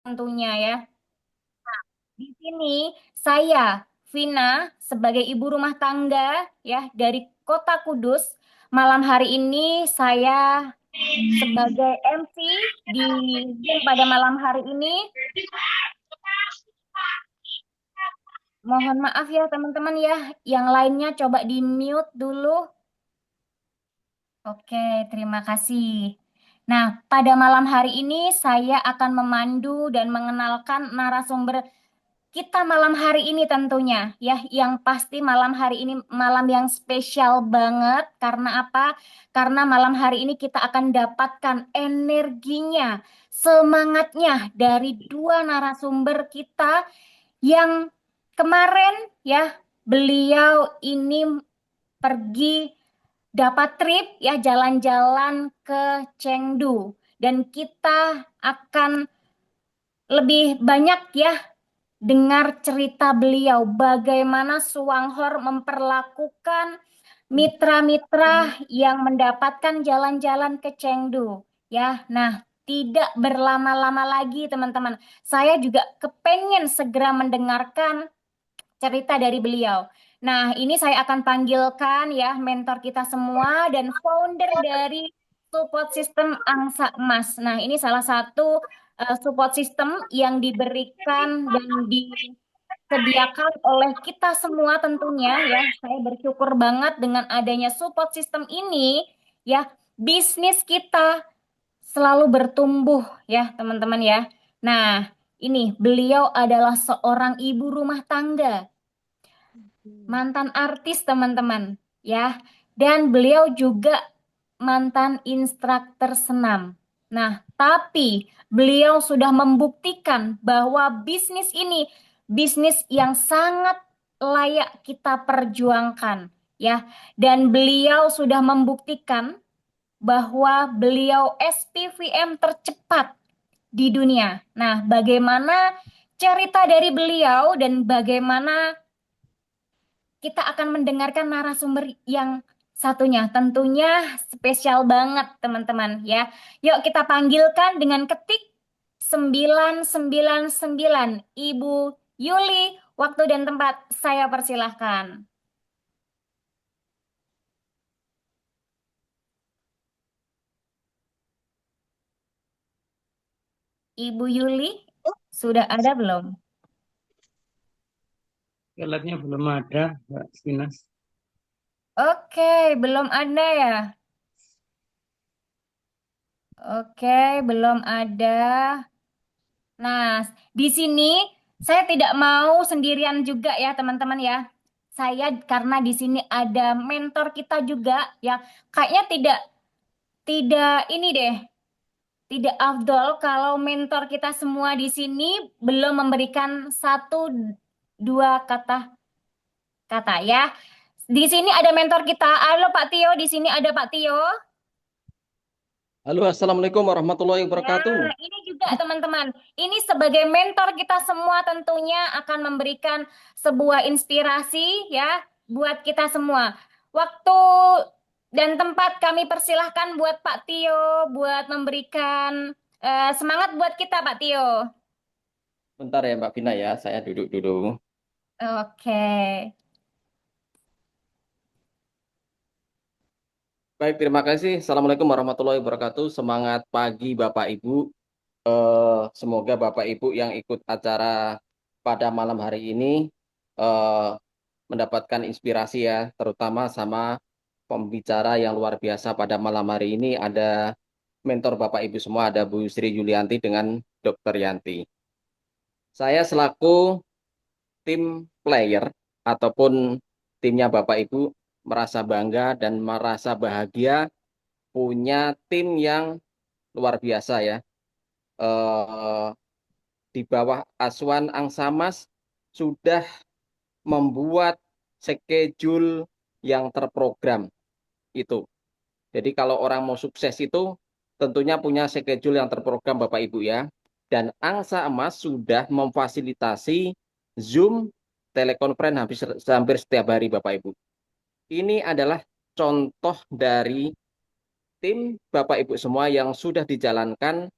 tentunya ya. Di sini saya, Vina, sebagai ibu rumah tangga ya dari Kota Kudus, malam hari ini saya sebagai MC di Zoom pada malam hari ini. Mohon maaf ya teman-teman ya, yang lainnya coba di mute dulu. Oke, terima kasih. Nah, pada malam hari ini saya akan memandu dan mengenalkan narasumber kita malam hari ini tentunya ya, yang pasti malam hari ini malam yang spesial banget. Karena apa? Karena malam hari ini kita akan dapatkan energinya, semangatnya dari dua narasumber kita yang kemarin ya, beliau ini pergi dapat trip ya, jalan-jalan ke Chengdu, dan kita akan lebih banyak ya dengar cerita beliau bagaimana Suwanghor memperlakukan mitra-mitra yang mendapatkan jalan-jalan ke Chengdu ya. Nah, tidak berlama-lama lagi teman-teman. Saya juga kepengen segera mendengarkan cerita dari beliau. Nah, ini saya akan panggilkan ya mentor kita semua dan founder dari support system Angsa Emas. Nah, ini salah satu support system yang diberikan dan disediakan oleh kita semua tentunya ya. Saya bersyukur banget dengan adanya support system ini ya. Bisnis kita selalu bertumbuh ya, teman-teman ya. Nah, ini beliau adalah seorang ibu rumah tangga, mantan artis teman-teman ya, dan beliau juga mantan instruktur senam. Nah, tapi beliau sudah membuktikan bahwa bisnis ini bisnis yang sangat layak kita perjuangkan ya, dan beliau sudah membuktikan bahwa beliau SPVM tercepat di dunia. Nah, bagaimana cerita dari beliau dan bagaimana kita akan mendengarkan narasumber yang satunya. Tentunya spesial banget, teman-teman ya. Yuk kita panggilkan dengan ketik 999. Ibu Yuli, waktu dan tempat saya persilahkan. Ibu Yuli, sudah ada belum? Alatnya belum ada, Mbak Sinas. Oke, belum ada ya. Oke, belum ada. Nah, di sini saya tidak mau sendirian juga ya, teman-teman ya. Saya karena di sini ada mentor kita juga ya. Kayaknya tidak ini deh, tidak afdol kalau mentor kita semua di sini belum memberikan satu dua kata kata ya. Di sini ada mentor kita. Halo Pak Tio, di sini ada Pak Tio. Halo, Assalamualaikum warahmatullahi wabarakatuh. Nah, ini juga teman-teman, ini sebagai mentor kita semua tentunya akan memberikan sebuah inspirasi ya buat kita semua. Waktu dan tempat kami persilahkan buat Pak Tio buat memberikan semangat buat kita Pak Tio. Bentar ya Mbak Vina ya, saya duduk dulu. Oke. Baik, terima kasih. Assalamualaikum warahmatullahi wabarakatuh. Semangat pagi Bapak Ibu. Semoga Bapak Ibu yang ikut acara pada malam hari ini eh, mendapatkan inspirasi ya, terutama sama pembicara yang luar biasa pada malam hari ini. Ada mentor Bapak Ibu semua, ada Bu Sri Yulianti dengan Dr. Yanti. Saya selaku tim player ataupun timnya Bapak Ibu merasa bangga dan merasa bahagia punya tim yang luar biasa ya. Eh, di bawah asuhan Angsamas sudah membuat schedule yang terprogram itu. Jadi kalau orang mau sukses itu tentunya punya schedule yang terprogram Bapak Ibu ya. Dan Angsa Emas sudah memfasilitasi Zoom telekonferensi hampir setiap hari Bapak Ibu. Ini adalah contoh dari tim Bapak Ibu semua yang sudah dijalankan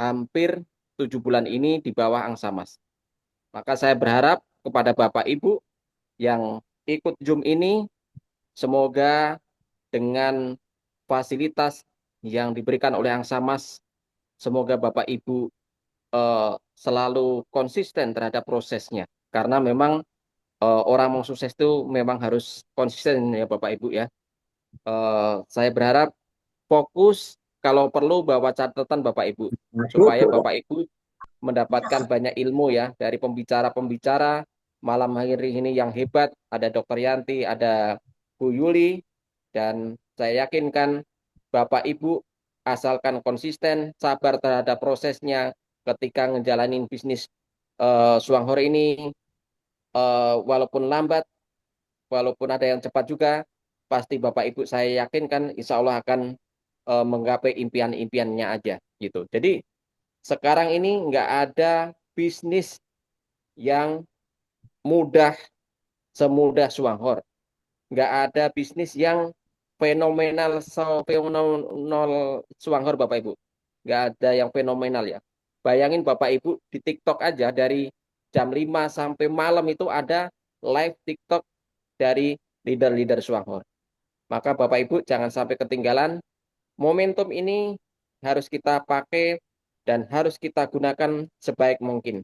hampir 7 bulan ini di bawah angsa emas. Maka saya berharap kepada Bapak Ibu yang ikut Zoom ini, semoga dengan fasilitas yang diberikan oleh angsa emas, semoga Bapak Ibu selalu konsisten terhadap prosesnya. Karena memang orang mau sukses itu memang harus konsisten ya Bapak Ibu ya. Saya berharap fokus, kalau perlu bawa catatan Bapak Ibu, supaya Bapak Ibu mendapatkan banyak ilmu ya dari pembicara-pembicara malam hari ini yang hebat. Ada Dokter Yanti, ada Bu Yuli, dan saya yakinkan Bapak Ibu asalkan konsisten, sabar terhadap prosesnya ketika ngejalanin bisnis Suanghor ini, walaupun lambat, walaupun ada yang cepat juga, pasti Bapak Ibu saya yakinkan insya Allah akan menggapai impian-impiannya aja gitu. Jadi sekarang ini nggak ada bisnis yang mudah semudah Suanghor. Nggak ada bisnis yang fenomenal Suanghor Bapak Ibu. Nggak ada yang fenomenal ya. Bayangin Bapak Ibu di TikTok aja dari jam 5 sampai malam itu ada live TikTok dari leader-leader Suanghor. Maka Bapak Ibu jangan sampai ketinggalan. Momentum ini harus kita pakai dan harus kita gunakan sebaik mungkin.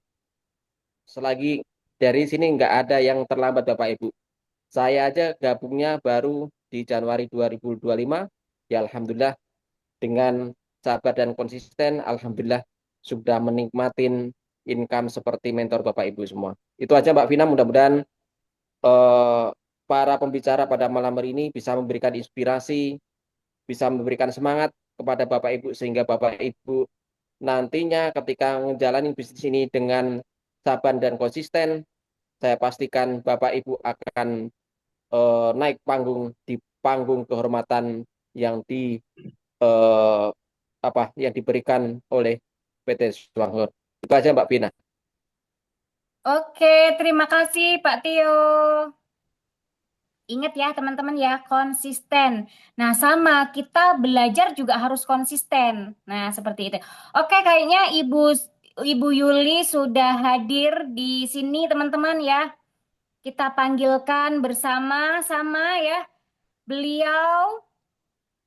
Selagi dari sini nggak ada yang terlambat Bapak Ibu. Saya aja gabungnya baru di Januari 2025. Ya Alhamdulillah dengan sabar dan konsisten, Alhamdulillah sudah menikmatin income seperti mentor Bapak Ibu semua. Itu aja Mbak Vina, mudah-mudahan eh, para pembicara pada malam hari ini bisa memberikan inspirasi, bisa memberikan semangat kepada Bapak Ibu, sehingga Bapak Ibu nantinya ketika menjalani bisnis ini dengan sabar dan konsisten, saya pastikan Bapak Ibu akan naik panggung di panggung kehormatan yang eh, yang diberikan oleh PT Suanghor. Itu aja Mbak Vina. Oke, terima kasih Pak Tio. Ingat ya teman-teman ya, konsisten. Nah, sama kita belajar juga harus konsisten. Nah, seperti itu. Oke, kayaknya Ibu Yuli sudah hadir di sini teman-teman ya. Kita panggilkan bersama-sama ya. Beliau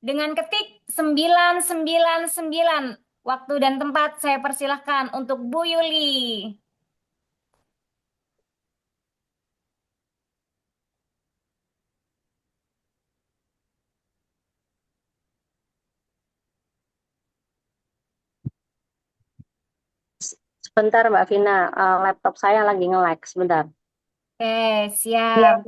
dengan ketik 999. Waktu dan tempat saya persilahkan untuk Bu Yuli. Sebentar Mbak Vina, laptop saya lagi nge-lag sebentar. Oke, siap.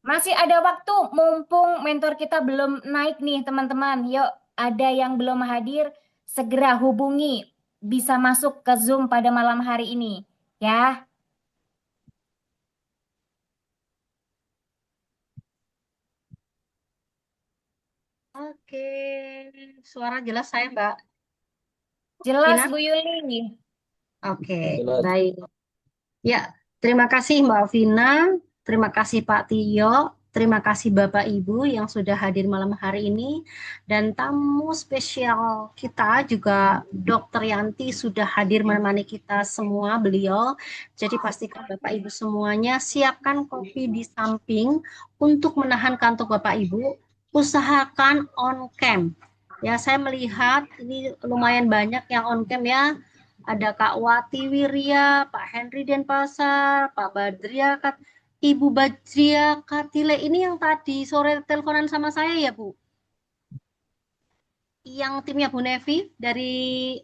Masih ada waktu, mumpung mentor kita belum naik nih teman-teman. Yuk, ada yang belum hadir, segera hubungi. Bisa masuk ke Zoom pada malam hari ini. Ya, Oke, suara jelas saya Mbak jelas Vina? Bu Yuli. Oke, Jelas. baik. Ya, terima kasih Mbak Vina, terima kasih Pak Tio, terima kasih Bapak Ibu yang sudah hadir malam hari ini, dan tamu spesial kita juga Dokter Yanti sudah hadir menemani kita semua beliau. Jadi pastikan Bapak Ibu semuanya siapkan kopi di samping untuk menahan kantuk Bapak Ibu. Usahakan on cam. Ya, saya melihat ini lumayan banyak yang on cam ya. Ada Kak Wati Wirya, Pak Henry Denpasar, Pak Badria, Ibu Badria Katile ini yang tadi sore teleponan sama saya ya Bu? Yang timnya Bu Nevi dari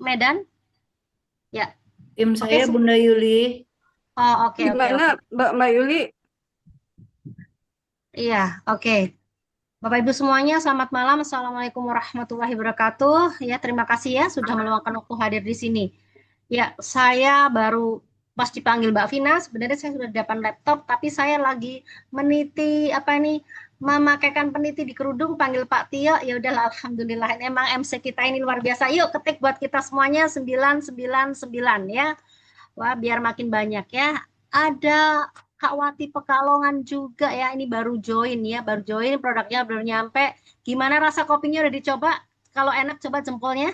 Medan? Ya, Tim oke. saya Bunda Yuli. Oh, oke, oke, Gimana oke. Mbak Yuli? Iya, oke. Bapak Ibu semuanya, selamat malam. Assalamualaikum warahmatullahi wabarakatuh. Ya, terima kasih ya sudah meluangkan waktu hadir di sini. Ya, saya baru pas dipanggil Mbak Vina, sebenarnya saya sudah di depan laptop, tapi saya lagi meniti memakaikan peniti di kerudung, panggil Pak Tio, ya udahlah alhamdulillah. Ini emang MC kita ini luar biasa. Yuk ketik buat kita semuanya 999 ya. Wah, biar makin banyak ya. Ada Kak Wati Pekalongan juga ya, ini baru join ya, baru join, produknya baru nyampe. Gimana rasa kopinya udah dicoba? Kalau enak coba jempolnya.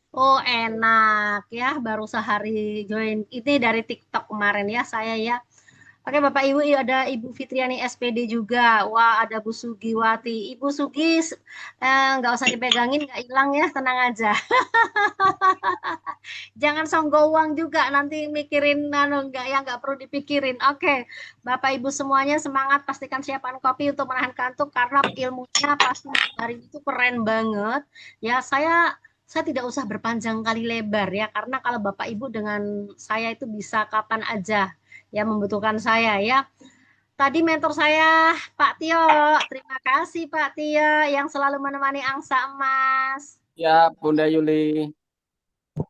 Oh, enak ya, baru sehari join ini dari TikTok kemarin ya saya ya. Oke, Bapak Ibu, iya, ada Ibu Fitriani SPD juga. Wah, ada Bu Sugiwati. Ibu Sugi, nggak usah dipegangin, nggak hilang ya, tenang aja. Jangan songgoang juga, nanti mikirin nggak yang nggak perlu dipikirin. Oke, Bapak Ibu semuanya semangat, pastikan siapkan kopi untuk menahan kantuk karena ilmunya pasti hari itu keren banget. Ya, saya tidak usah berpanjang kali lebar ya, karena kalau Bapak Ibu dengan saya itu bisa kapan aja ya membutuhkan saya ya. Tadi mentor saya Pak Tio, terima kasih Pak Tio yang selalu menemani angsa emas. Ya, Bunda Yuli.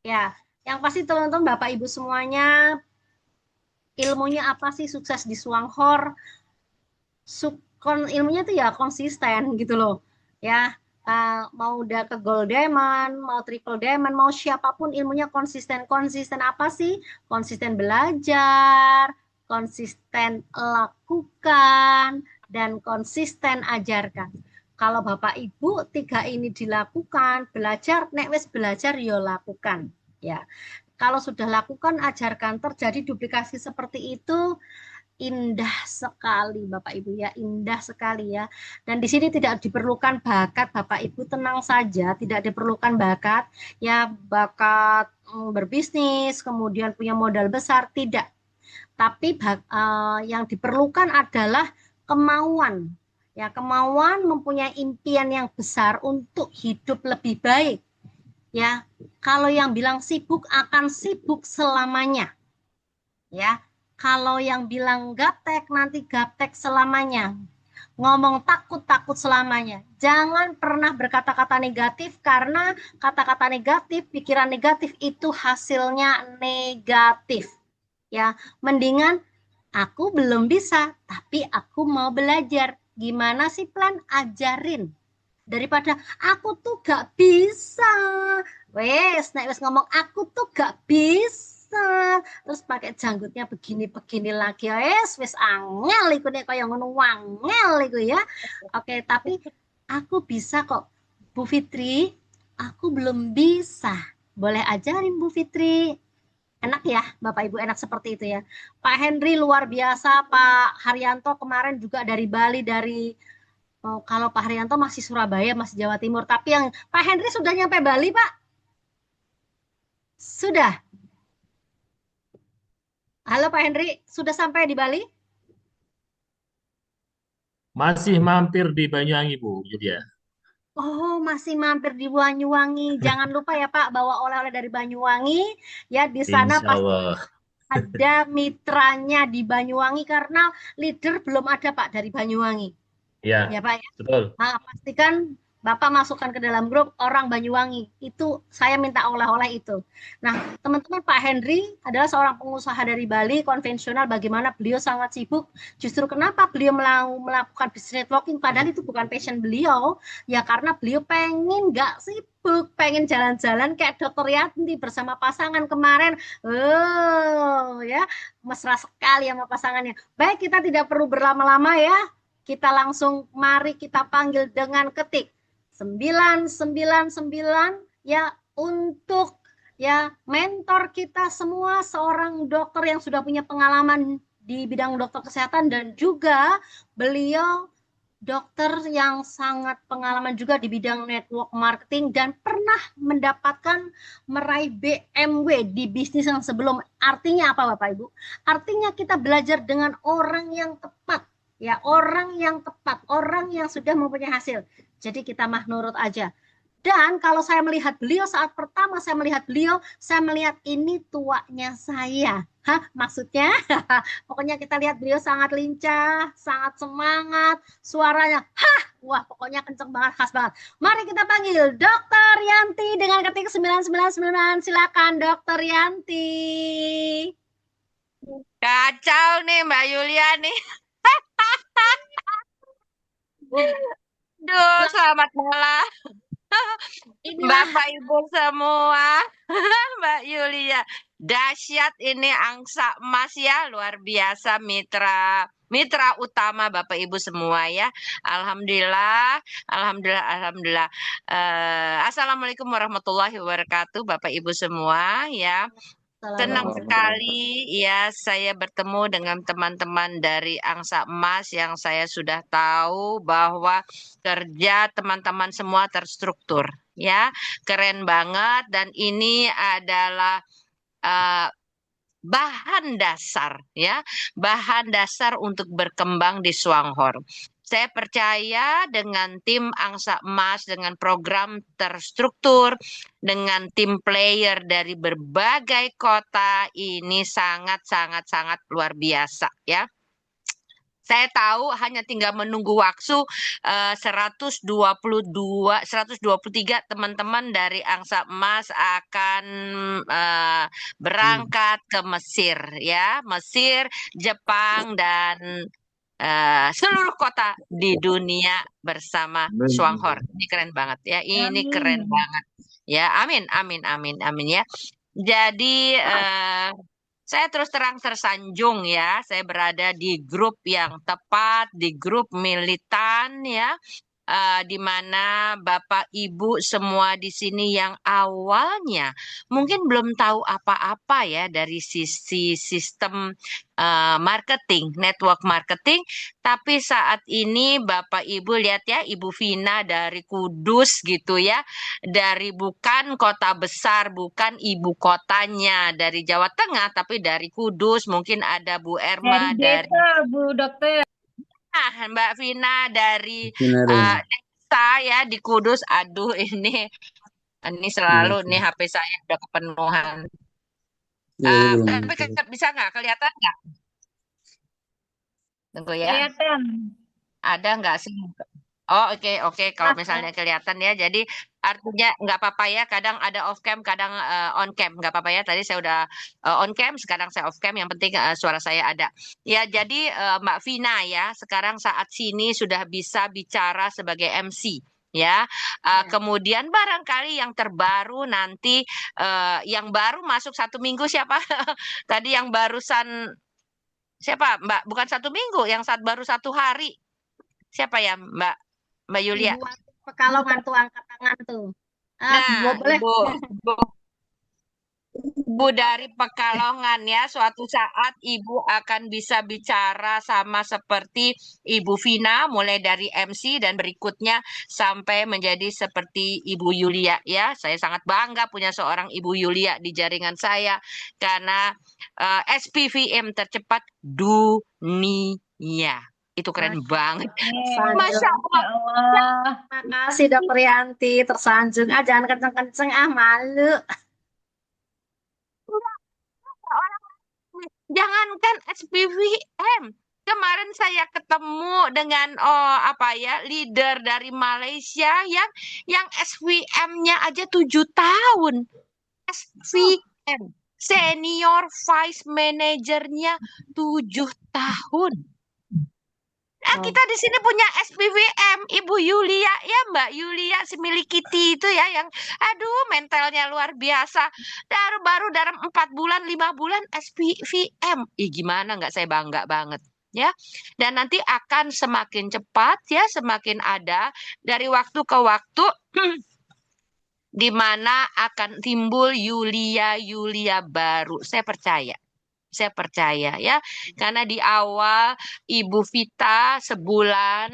Ya, yang pasti teman-teman Bapak Ibu semuanya ilmunya apa sih sukses di Suanghor? Ilmunya tuh ya konsisten gitu loh. Ya, mau udah ke Gold Diamond, mau Triple Diamond, mau siapapun ilmunya konsisten. Konsisten apa sih? Konsisten belajar, konsisten lakukan, dan konsisten ajarkan. Kalau Bapak Ibu tiga ini dilakukan, belajar, nek wis belajar yo lakukan. Ya, kalau sudah lakukan, ajarkan, terjadi duplikasi seperti itu, indah sekali Bapak Ibu ya, indah sekali ya. Dan di sini tidak diperlukan bakat Bapak Ibu, tenang saja, tidak diperlukan bakat ya, bakat berbisnis, kemudian punya modal besar, tidak. Tapi yang diperlukan adalah kemauan. Ya, kemauan mempunyai impian yang besar untuk hidup lebih baik. Ya, kalau yang bilang sibuk akan sibuk selamanya. Ya, kalau yang bilang gaptek nanti gaptek selamanya. Ngomong takut-takut selamanya. Jangan pernah berkata-kata negatif karena kata-kata negatif, pikiran negatif itu hasilnya negatif. Ya, mendingan aku belum bisa, tapi aku mau belajar. Gimana sih plan? Ajarin. Daripada aku tuh gak bisa. Wes ngomong aku tuh gak bisa. Terus pakai janggutnya begini-begini lagi. Wes angel iku nek kaya ngono wangel iku ya. Oke, tapi aku bisa kok. Bu Fitri, aku belum bisa. Boleh ajarin Bu Fitri. Enak ya, Bapak Ibu, enak seperti itu ya. Pak Henry luar biasa, Pak Haryanto kemarin juga dari Bali, kalau Pak Haryanto masih Surabaya, masih Jawa Timur. Tapi yang Pak Henry sudah nyampe Bali, Pak? Sudah. Halo Pak Henry, sudah sampai di Bali? Masih mampir di Banyuwangi, Bu Yulia. Oh, masih mampir di Banyuwangi. Jangan lupa ya Pak, bawa oleh-oleh dari Banyuwangi. Ya, di sana Insya pasti Allah. ada mitranya di Banyuwangi karena leader belum ada Pak dari Banyuwangi. Ya, Ya Pak ya. betul. Pastikan Bapak masukkan ke dalam grup orang Banyuwangi. Itu saya minta oleh-oleh itu. Nah, teman-teman, Pak Henry adalah seorang pengusaha dari Bali konvensional. Bagaimana beliau sangat sibuk. Justru kenapa beliau melakukan business networking padahal itu bukan passion beliau. Ya karena beliau pengen nggak sibuk, pengen jalan-jalan kayak Dokter Yanti bersama pasangan kemarin. Oh ya, mesra sekali sama pasangannya. Baik, kita tidak perlu berlama-lama ya, kita langsung mari kita panggil dengan ketik 999 ya, untuk ya mentor kita semua, seorang dokter yang sudah punya pengalaman di bidang dokter kesehatan dan juga beliau dokter yang sangat pengalaman juga di bidang network marketing dan pernah meraih BMW di bisnis yang sebelum. Artinya apa Bapak Ibu? Artinya kita belajar dengan orang yang tepat. Ya, orang yang tepat, orang yang sudah mempunyai hasil. Jadi kita mah nurut aja. Dan kalau saya melihat beliau, saat pertama saya melihat beliau, saya melihat ini tuanya saya. Hah, maksudnya? Pokoknya kita lihat beliau sangat lincah, sangat semangat, suaranya, hah, wah pokoknya kenceng banget, khas banget. Mari kita panggil Dokter Yanti dengan ketik 999. Silakan Dokter Yanti. Kacau nih Mbak Yulia nih. Duh, selamat malam. Inilah Bapak Ibu semua, Mbak Yulia, dahsyat ini angsa emas ya, luar biasa mitra utama Bapak Ibu semua ya. Alhamdulillah, alhamdulillah, alhamdulillah. Assalamualaikum warahmatullahi wabarakatuh, Bapak Ibu semua ya. Senang sekali ya saya bertemu dengan teman-teman dari Angsa Emas yang saya sudah tahu bahwa kerja teman-teman semua terstruktur ya. Keren banget dan ini adalah eh, bahan dasar ya, bahan dasar untuk berkembang di Swanghor. Saya percaya dengan tim Angsa Emas, dengan program terstruktur, dengan tim player dari berbagai kota, ini sangat luar biasa ya. Saya tahu hanya tinggal menunggu waktu 123 teman-teman dari Angsa Emas akan berangkat ke Mesir ya, Mesir, Jepang dan seluruh kota di dunia bersama Swanghor. Ini keren banget ya, ini keren Amin. banget ya. Amin, amin, amin, amin ya. Jadi saya terus terang tersanjung ya, saya berada di grup yang tepat, di grup militan ya, di mana Bapak Ibu semua di sini yang awalnya mungkin belum tahu apa-apa ya dari sisi sistem marketing, network marketing, tapi saat ini Bapak Ibu lihat ya, Ibu Vina dari Kudus gitu ya, dari bukan kota besar, bukan ibu kotanya dari Jawa Tengah, tapi dari Kudus. Mungkin ada Bu Dari Erma dari desa, Bu Dokter. Mbak Vina dari Benar. desa ya di Kudus. Aduh ini selalu nih HP saya udah kepenuhan. Tapi bisa nggak kelihatan nggak? Tunggu ya. Kelihatan. Ada nggak sih? Oh oke. Kalau misalnya kelihatan ya, jadi artinya nggak apa-apa ya. Kadang ada off cam, kadang on cam, nggak apa-apa ya. Tadi saya udah on cam, sekarang saya off cam. Yang penting suara saya ada. Ya jadi Mbak Vina ya, sekarang saat sini sudah bisa bicara sebagai MC. Ya, kemudian barangkali yang terbaru nanti yang baru masuk 1 minggu siapa? Tadi yang barusan siapa Mbak? Bukan 1 minggu, yang baru 1 hari. Siapa ya Mbak Yulia? Ibu Pekalongan tuh angkat tangan tuh. Nah, Boleh. Ibu dari Pekalongan ya, suatu saat Ibu akan bisa bicara sama seperti Ibu Vina, mulai dari MC dan berikutnya sampai menjadi seperti Ibu Yulia ya. Saya sangat bangga punya seorang Ibu Yulia di jaringan saya karena SPVM tercepat dunia. Itu keren banget. Masya Allah. Ya Allah. Terima kasih Dokter Yanti, tersanjung. Jangan kenceng-kenceng, malu. Jangankan SPVM. Kemarin saya ketemu dengan leader dari Malaysia yang SVM-nya aja 7 tahun. SVM, senior vice manajernya 7 tahun. Kita di sini punya SPVM, Ibu Yulia ya, Mbak Yulia si milik Kitty itu ya, yang aduh mentalnya luar biasa. Baru dalam 4 bulan, 5 bulan SPVM. Gimana nggak saya bangga banget ya. Dan nanti akan semakin cepat ya, semakin ada dari waktu ke waktu di mana akan timbul Yulia baru. Saya percaya ya, karena di awal Ibu Vita sebulan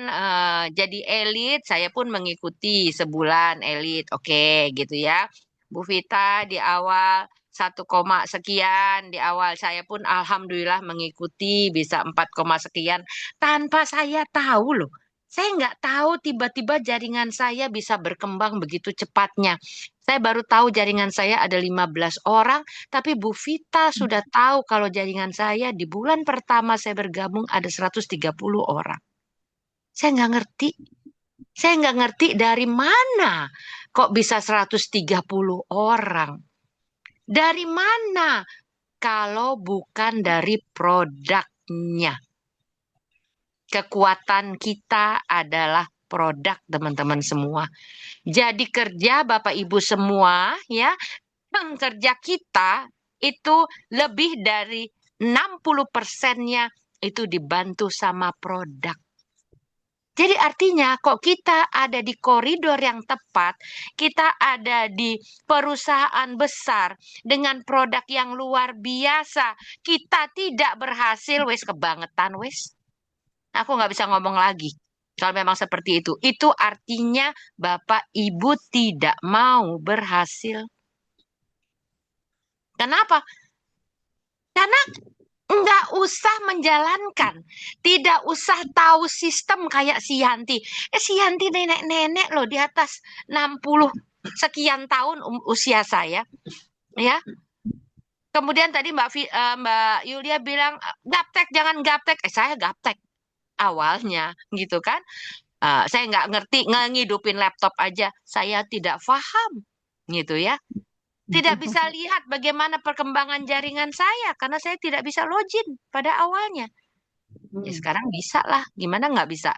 jadi elit, saya pun mengikuti sebulan elit, oke gitu ya. Bu Vita di awal 1, sekian, di awal saya pun alhamdulillah mengikuti bisa 4, sekian tanpa saya tahu loh. Saya nggak tahu tiba-tiba jaringan saya bisa berkembang begitu cepatnya. Saya baru tahu jaringan saya ada 15 orang, tapi Bu Vita sudah tahu kalau jaringan saya di bulan pertama saya bergabung ada 130 orang. Saya nggak ngerti. Saya nggak ngerti dari mana kok bisa 130 orang. Dari mana kalau bukan dari produknya. Kekuatan kita adalah produk teman-teman semua. Jadi kerja Bapak Ibu semua ya, kerja kita itu lebih dari 60%-nya itu dibantu sama produk. Jadi artinya kok kita ada di koridor yang tepat, kita ada di perusahaan besar dengan produk yang luar biasa, kita tidak berhasil, wes kebangetan wes. Aku nggak bisa ngomong lagi. Kalau memang seperti itu artinya Bapak Ibu tidak mau berhasil. Kenapa? Karena nggak usah menjalankan, tidak usah tahu sistem kayak si Yanti. Si Yanti nenek-nenek loh di atas 60 sekian tahun usia saya, ya. Kemudian tadi Mbak Yulia bilang gaptek jangan gaptek. Saya gaptek awalnya, gitu kan? Saya nggak ngerti ngidupin laptop aja, saya tidak paham, gitu ya. Tidak bisa lihat bagaimana perkembangan jaringan saya karena saya tidak bisa login pada awalnya. Ya sekarang bisa lah, gimana nggak bisa?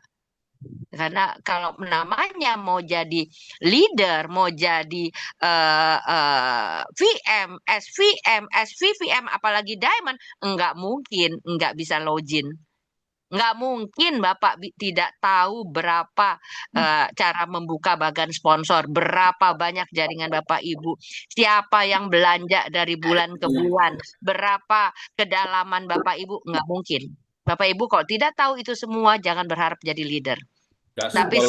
Karena kalau namanya mau jadi leader, mau jadi VM, SVVM, apalagi Diamond, nggak mungkin nggak bisa login. Nggak mungkin Bapak tidak tahu berapa cara membuka bagan sponsor, berapa banyak jaringan Bapak Ibu, siapa yang belanja dari bulan ke bulan, berapa kedalaman Bapak Ibu, nggak mungkin. Bapak Ibu kalau tidak tahu itu semua, jangan berharap jadi leader. Tapi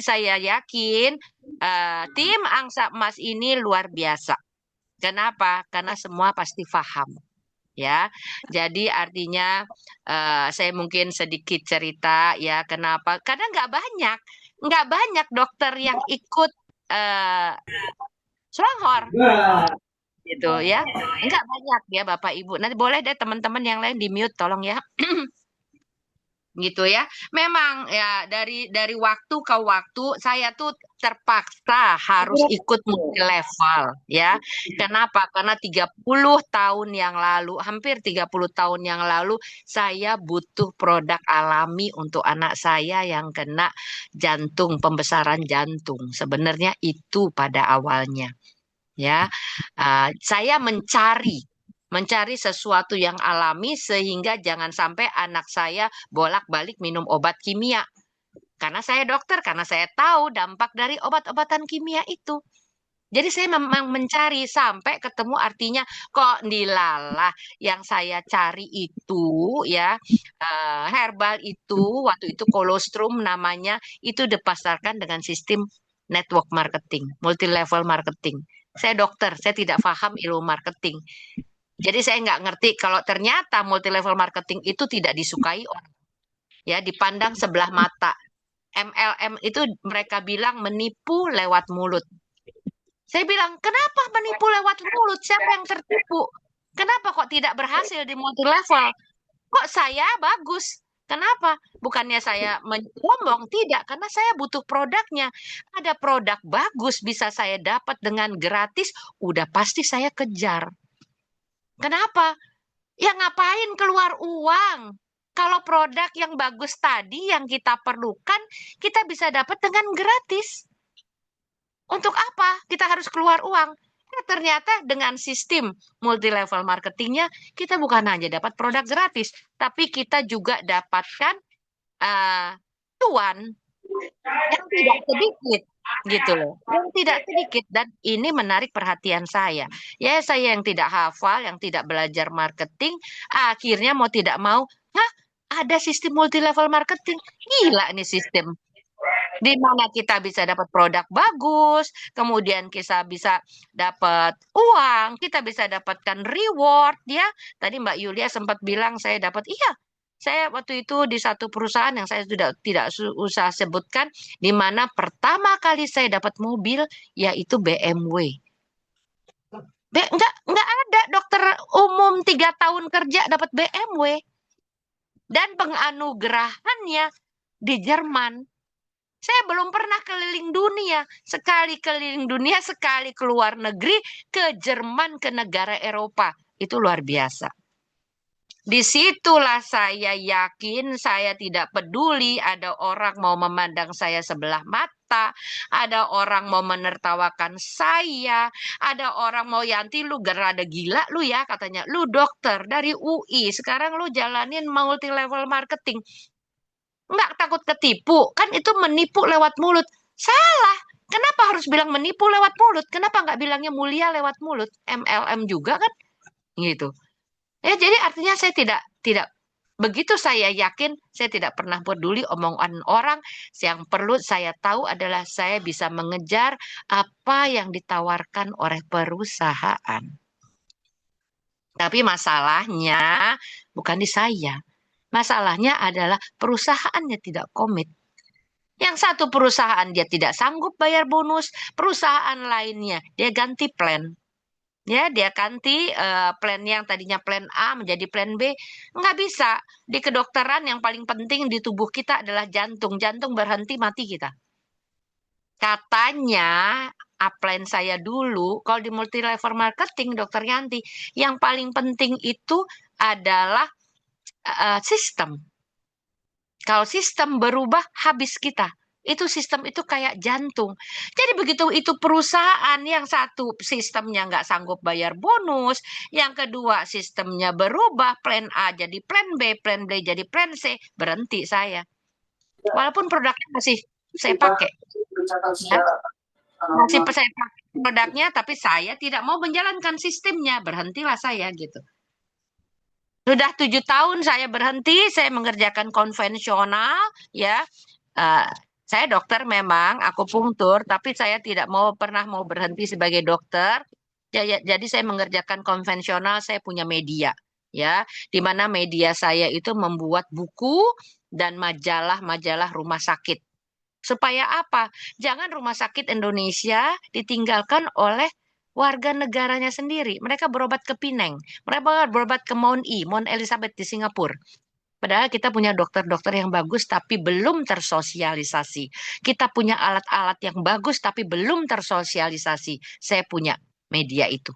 saya yakin tim Angsa Emas ini luar biasa. Kenapa? Karena semua pasti paham. Ya, jadi artinya saya mungkin sedikit cerita ya kenapa? Karena nggak banyak dokter yang ikut Selonghor, gitu ya, nggak banyak ya Bapak Ibu. Nanti boleh deh teman-teman yang lain di mute, tolong ya. Gitu ya. Memang ya dari waktu ke waktu saya tuh terpaksa harus ikut multi level ya. Kenapa? Karena 30 tahun yang lalu, hampir 30 tahun yang lalu saya butuh produk alami untuk anak saya yang kena jantung, pembesaran jantung. Sebenarnya itu pada awalnya. Ya. Saya mencari sesuatu yang alami sehingga jangan sampai anak saya bolak-balik minum obat kimia. Karena saya dokter, karena saya tahu dampak dari obat-obatan kimia itu. Jadi saya memang mencari sampai ketemu, artinya kok dilalah yang saya cari itu ya herbal itu waktu itu kolostrum namanya, itu dipasarkan dengan sistem network marketing, multi level marketing. Saya dokter, saya tidak paham ilmu marketing. Jadi saya nggak ngerti kalau ternyata multi level marketing itu tidak disukai orang. Ya, dipandang sebelah mata. MLM itu mereka bilang menipu lewat mulut. Saya bilang, kenapa menipu lewat mulut? Siapa yang tertipu? Kenapa kok tidak berhasil di multi level? Kok saya bagus? Kenapa? Bukannya saya menyombong, tidak. Karena saya butuh produknya. Ada produk bagus bisa saya dapat dengan gratis, udah pasti saya kejar. Kenapa? Ya ngapain keluar uang? Kalau produk yang bagus tadi yang kita perlukan, kita bisa dapat dengan gratis. Untuk apa kita harus keluar uang? Ya, ternyata dengan sistem multi level marketingnya, kita bukan hanya dapat produk gratis, tapi kita juga dapatkan cuan yang tidak sedikit. Gitu loh, yang tidak sedikit, dan ini menarik perhatian saya. Ya, saya yang tidak hafal, yang tidak belajar marketing, akhirnya mau tidak mau, ada sistem multi level marketing. Gila ini sistem. Di mana kita bisa dapat produk bagus, kemudian kita bisa dapat uang, kita bisa dapatkan reward ya. Tadi Mbak Yulia sempat bilang saya dapat, iya. Saya waktu itu di satu perusahaan yang saya sudah tidak usah sebutkan, di mana pertama kali saya dapat mobil, yaitu BMW. Nggak ada dokter umum 3 tahun kerja dapat BMW. Dan penganugerahannya di Jerman. Saya belum pernah keliling dunia. Sekali keliling dunia, sekali keluar negeri, ke Jerman, ke negara Eropa. Itu luar biasa. Disitulah saya yakin, saya tidak peduli ada orang mau memandang saya sebelah mata, ada orang mau menertawakan saya, ada orang mau, Yanti lu rada gila lu ya, katanya. Lu dokter dari UI, sekarang lu jalanin multi level marketing. Nggak takut ketipu, kan itu menipu lewat mulut. Salah. Kenapa harus bilang menipu lewat mulut? Kenapa nggak bilangnya mulia lewat mulut? MLM juga kan? Gitu. Ya, jadi artinya saya tidak begitu, saya yakin saya tidak pernah peduli omongan orang. Yang perlu saya tahu adalah saya bisa mengejar apa yang ditawarkan oleh perusahaan. Tapi masalahnya bukan di saya. Masalahnya adalah perusahaannya tidak komit. Yang satu perusahaan dia tidak sanggup bayar bonus, perusahaan lainnya dia ganti plan. Ya, dia ganti plan yang tadinya plan A menjadi plan B. Nggak bisa. Di kedokteran yang paling penting di tubuh kita adalah jantung. Jantung berhenti, mati kita. Katanya, upline saya dulu, kalau di multi level marketing, Dokter Yanti, yang paling penting itu adalah sistem. Kalau sistem berubah, habis kita. Itu sistem itu kayak jantung. Jadi begitu itu perusahaan, yang satu sistemnya nggak sanggup bayar bonus, yang kedua sistemnya berubah, plan A jadi plan B jadi plan C, berhenti saya. Walaupun produknya masih saya pakai. Ya. Masih saya pakai produknya, tapi saya tidak mau menjalankan sistemnya, berhentilah saya gitu. Sudah 7 tahun saya berhenti, saya mengerjakan konvensional, ya. Saya dokter memang, akupunktur, tapi saya tidak pernah mau berhenti sebagai dokter. Jadi saya mengerjakan konvensional, saya punya media, ya, di mana media saya itu membuat buku dan majalah-majalah rumah sakit. Supaya apa? Jangan rumah sakit Indonesia ditinggalkan oleh warga negaranya sendiri. Mereka berobat ke Pineng, mereka berobat ke Mount Elizabeth di Singapura. Padahal kita punya dokter-dokter yang bagus tapi belum tersosialisasi. Kita punya alat-alat yang bagus tapi belum tersosialisasi. Saya punya media itu.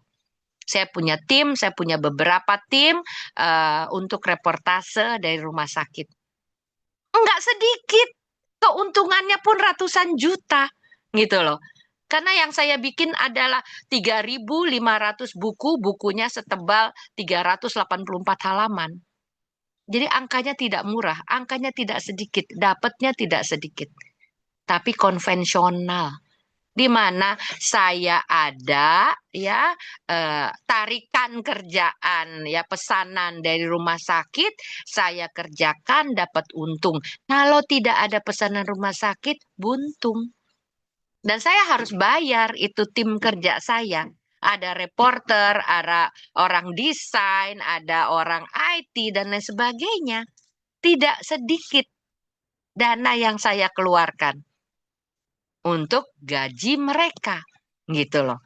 Saya punya tim, saya punya beberapa tim untuk reportase dari rumah sakit. Enggak sedikit. Keuntungannya pun ratusan juta. Gitu loh. Karena yang saya bikin adalah 3.500 buku, bukunya setebal 384 halaman. Jadi angkanya tidak murah, angkanya tidak sedikit, dapatnya tidak sedikit. Tapi konvensional. Di mana saya ada ya tarikan kerjaan, ya pesanan dari rumah sakit, saya kerjakan dapat untung. Kalau tidak ada pesanan rumah sakit, buntung. Dan saya harus bayar itu tim kerja saya. Ada reporter, ada orang desain, ada orang IT, dan lain sebagainya. Tidak sedikit dana yang saya keluarkan untuk gaji mereka. Gitu loh.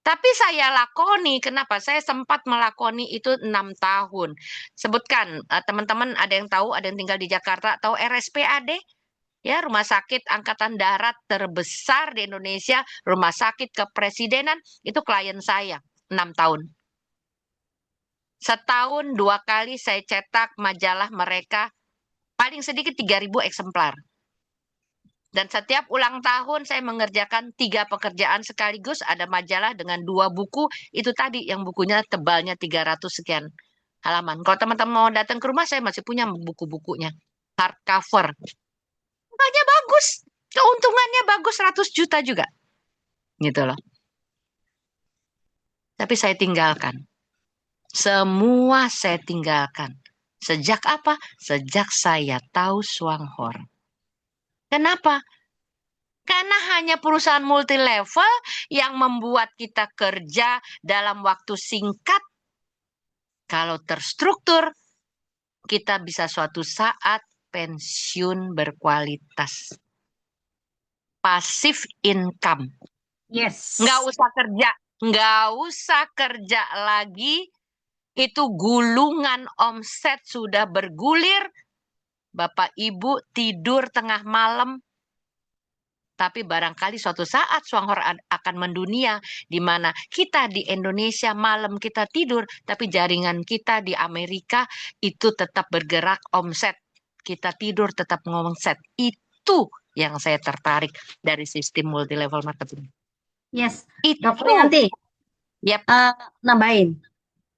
Tapi saya lakoni, kenapa? Saya sempat melakoni itu 6 tahun. Sebutkan, teman-teman ada yang tahu, ada yang tinggal di Jakarta, tahu RSPAD? Ya, Rumah Sakit Angkatan Darat terbesar di Indonesia, Rumah Sakit Kepresidenan, itu klien saya, 6 tahun. Setahun 2 kali saya cetak majalah mereka, paling sedikit 3.000 eksemplar. Dan setiap ulang tahun saya mengerjakan 3 pekerjaan sekaligus, ada majalah dengan 2 buku, itu tadi yang bukunya tebalnya 300 sekian halaman. Kalau teman-teman mau datang ke rumah, saya masih punya buku-bukunya, hardcover. Makanya bagus, keuntungannya bagus 100 juta juga. Gitu loh. Tapi saya tinggalkan. Semua saya tinggalkan. Sejak apa? Sejak saya tahu Swanghor. Kenapa? Karena hanya perusahaan multi level yang membuat kita kerja dalam waktu singkat. Kalau terstruktur, kita bisa suatu saat pensiun berkualitas. Passive income. Yes. Nggak usah kerja lagi. Itu gulungan omset sudah bergulir. Bapak Ibu tidur tengah malam Tapi barangkali suatu saat Swanghor akan mendunia, di mana kita di Indonesia malam kita tidur, tapi jaringan kita di Amerika itu tetap bergerak omset. Kita tidur tetap ngomset. Itu yang saya tertarik dari sistem multi level marketing. Yes, Itu. Dr. Yanti, Yep. nambahin.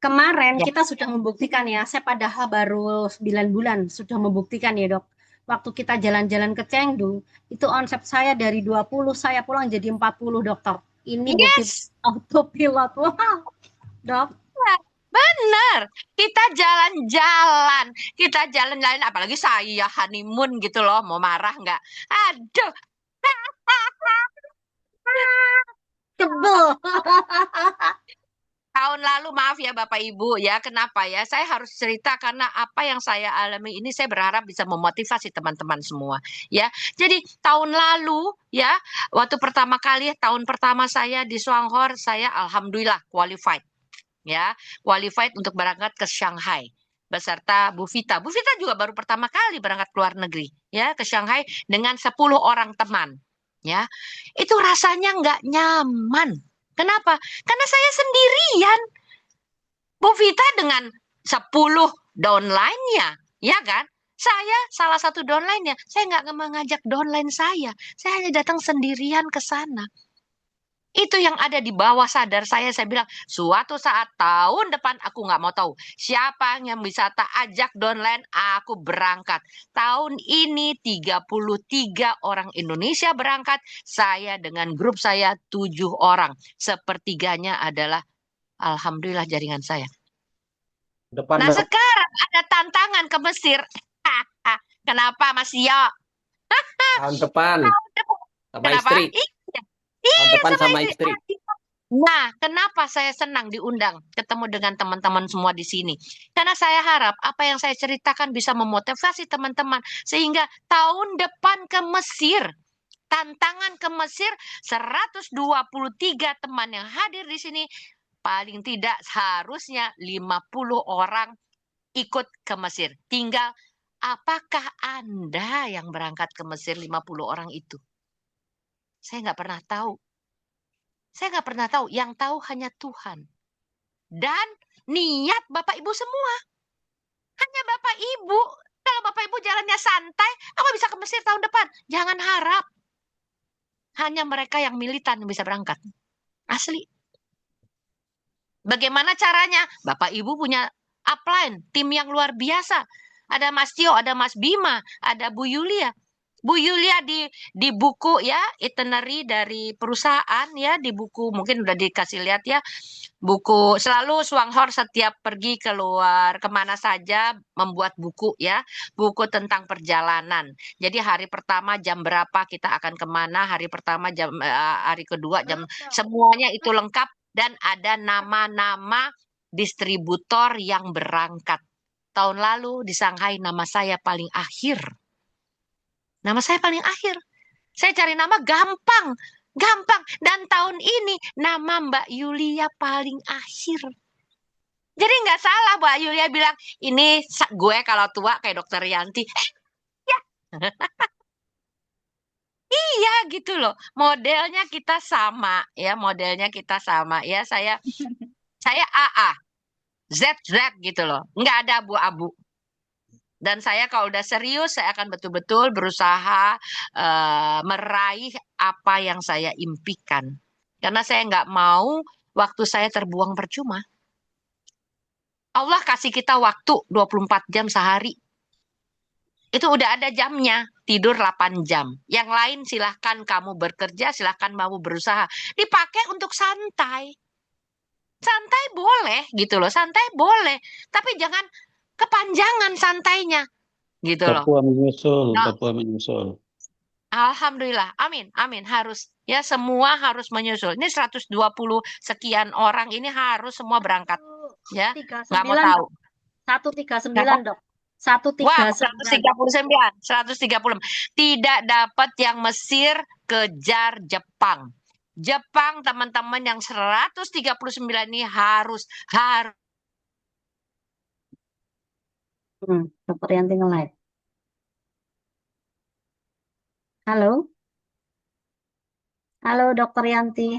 Kemarin Ya. kita sudah membuktikan ya, saya padahal baru 9 bulan sudah membuktikan ya dok. Waktu kita jalan-jalan ke Chengdu, itu omset saya dari 20, saya pulang jadi 40 dokter. Ini bukti Yes. autopilot. Wow, dok. Benar, kita jalan-jalan, apalagi saya honeymoon gitu loh, mau marah nggak? Aduh, Tebel. tahun lalu maaf ya Bapak Ibu ya, kenapa ya? Saya harus cerita karena apa yang saya alami ini saya berharap bisa memotivasi teman-teman semua ya. Jadi tahun lalu ya, waktu pertama kali tahun pertama saya di Swanghor, saya alhamdulillah qualified ya, qualified untuk berangkat ke Shanghai beserta Bu Vita. Bu Vita juga baru pertama kali berangkat ke luar negeri ya, ke Shanghai dengan 10 orang teman ya. Itu rasanya nggak nyaman. Kenapa? Karena saya sendirian. Bu Vita dengan 10 downline-nya, ya kan? Saya salah satu downline-nya. Saya nggak mengajak downline saya. Saya hanya datang sendirian ke sana. Itu yang ada di bawah sadar saya bilang, suatu saat tahun depan aku nggak mau tahu siapa yang bisa tak ajak downline, aku berangkat. Tahun ini 33 orang Indonesia berangkat, saya dengan grup saya 7 orang. Sepertiganya adalah alhamdulillah jaringan saya. Depan Nah dok. sekarang ada tantangan ke Mesir. Kenapa Mas Yo? Tahun depan sama Kenapa? istri. Tahun Iya, depan sama istri. Nah, kenapa saya senang diundang ketemu dengan teman-teman semua di sini? Karena saya harap apa yang saya ceritakan bisa memotivasi teman-teman sehingga tahun depan ke Mesir, tantangan ke Mesir, 123 teman yang hadir di sini, paling tidak harusnya 50 orang ikut ke Mesir. Tinggal apakah Anda yang berangkat ke Mesir 50 orang itu? Saya nggak pernah tahu. Saya nggak pernah tahu. Yang tahu hanya Tuhan. Dan niat Bapak Ibu semua. Hanya Bapak Ibu. Kalau Bapak Ibu jalannya santai, apa bisa ke Mesir tahun depan? Jangan harap. Hanya mereka yang militan yang bisa berangkat. Asli. Bagaimana caranya? Bapak Ibu punya upline, tim yang luar biasa. Ada Mas Tio, ada Mas Bima, ada Bu Yulia. Bu Yulia di buku ya, itinerary dari perusahaan ya, di buku mungkin udah dikasih lihat ya. Buku selalu Swanghor setiap pergi keluar kemana saja membuat buku ya, buku tentang perjalanan. Jadi hari pertama jam berapa kita akan kemana, hari pertama hari kedua jam, semuanya itu lengkap dan ada nama-nama distributor yang berangkat. Tahun lalu di Shanghai nama saya paling akhir. Nama saya paling akhir. Saya cari nama gampang. Gampang. Dan tahun ini nama Mbak Yulia paling akhir. Jadi nggak salah Mbak Yulia bilang, ini gue kalau tua kayak Dokter Yanti. Ya. Iya gitu loh. Modelnya kita sama ya, modelnya kita sama ya. Saya AA, ZZ gitu loh. Nggak ada abu-abu. Dan saya kalau udah serius, saya akan betul-betul berusaha meraih apa yang saya impikan. Karena saya nggak mau waktu saya terbuang percuma. Allah kasih kita waktu 24 jam sehari. Itu udah ada jamnya, tidur 8 jam. Yang lain silahkan kamu bekerja, silahkan kamu berusaha. Dipakai untuk santai. Santai boleh gitu loh, santai boleh. Tapi jangan kepanjangan santainya. Gitu loh. Papua menyusul, Nah, Papua menyusul. alhamdulillah, amin, amin, harus. Ya, semua harus menyusul. Ini 120 sekian orang, ini harus semua berangkat. Ya, nggak mau 139 tahu. dok. 139 dok. 139. Wah, 139, 130. Tidak dapat yang Mesir, kejar Jepang. Jepang, teman-teman yang 139 ini harus. Dokter Yanti nge-live. Halo? Halo Dokter Yanti,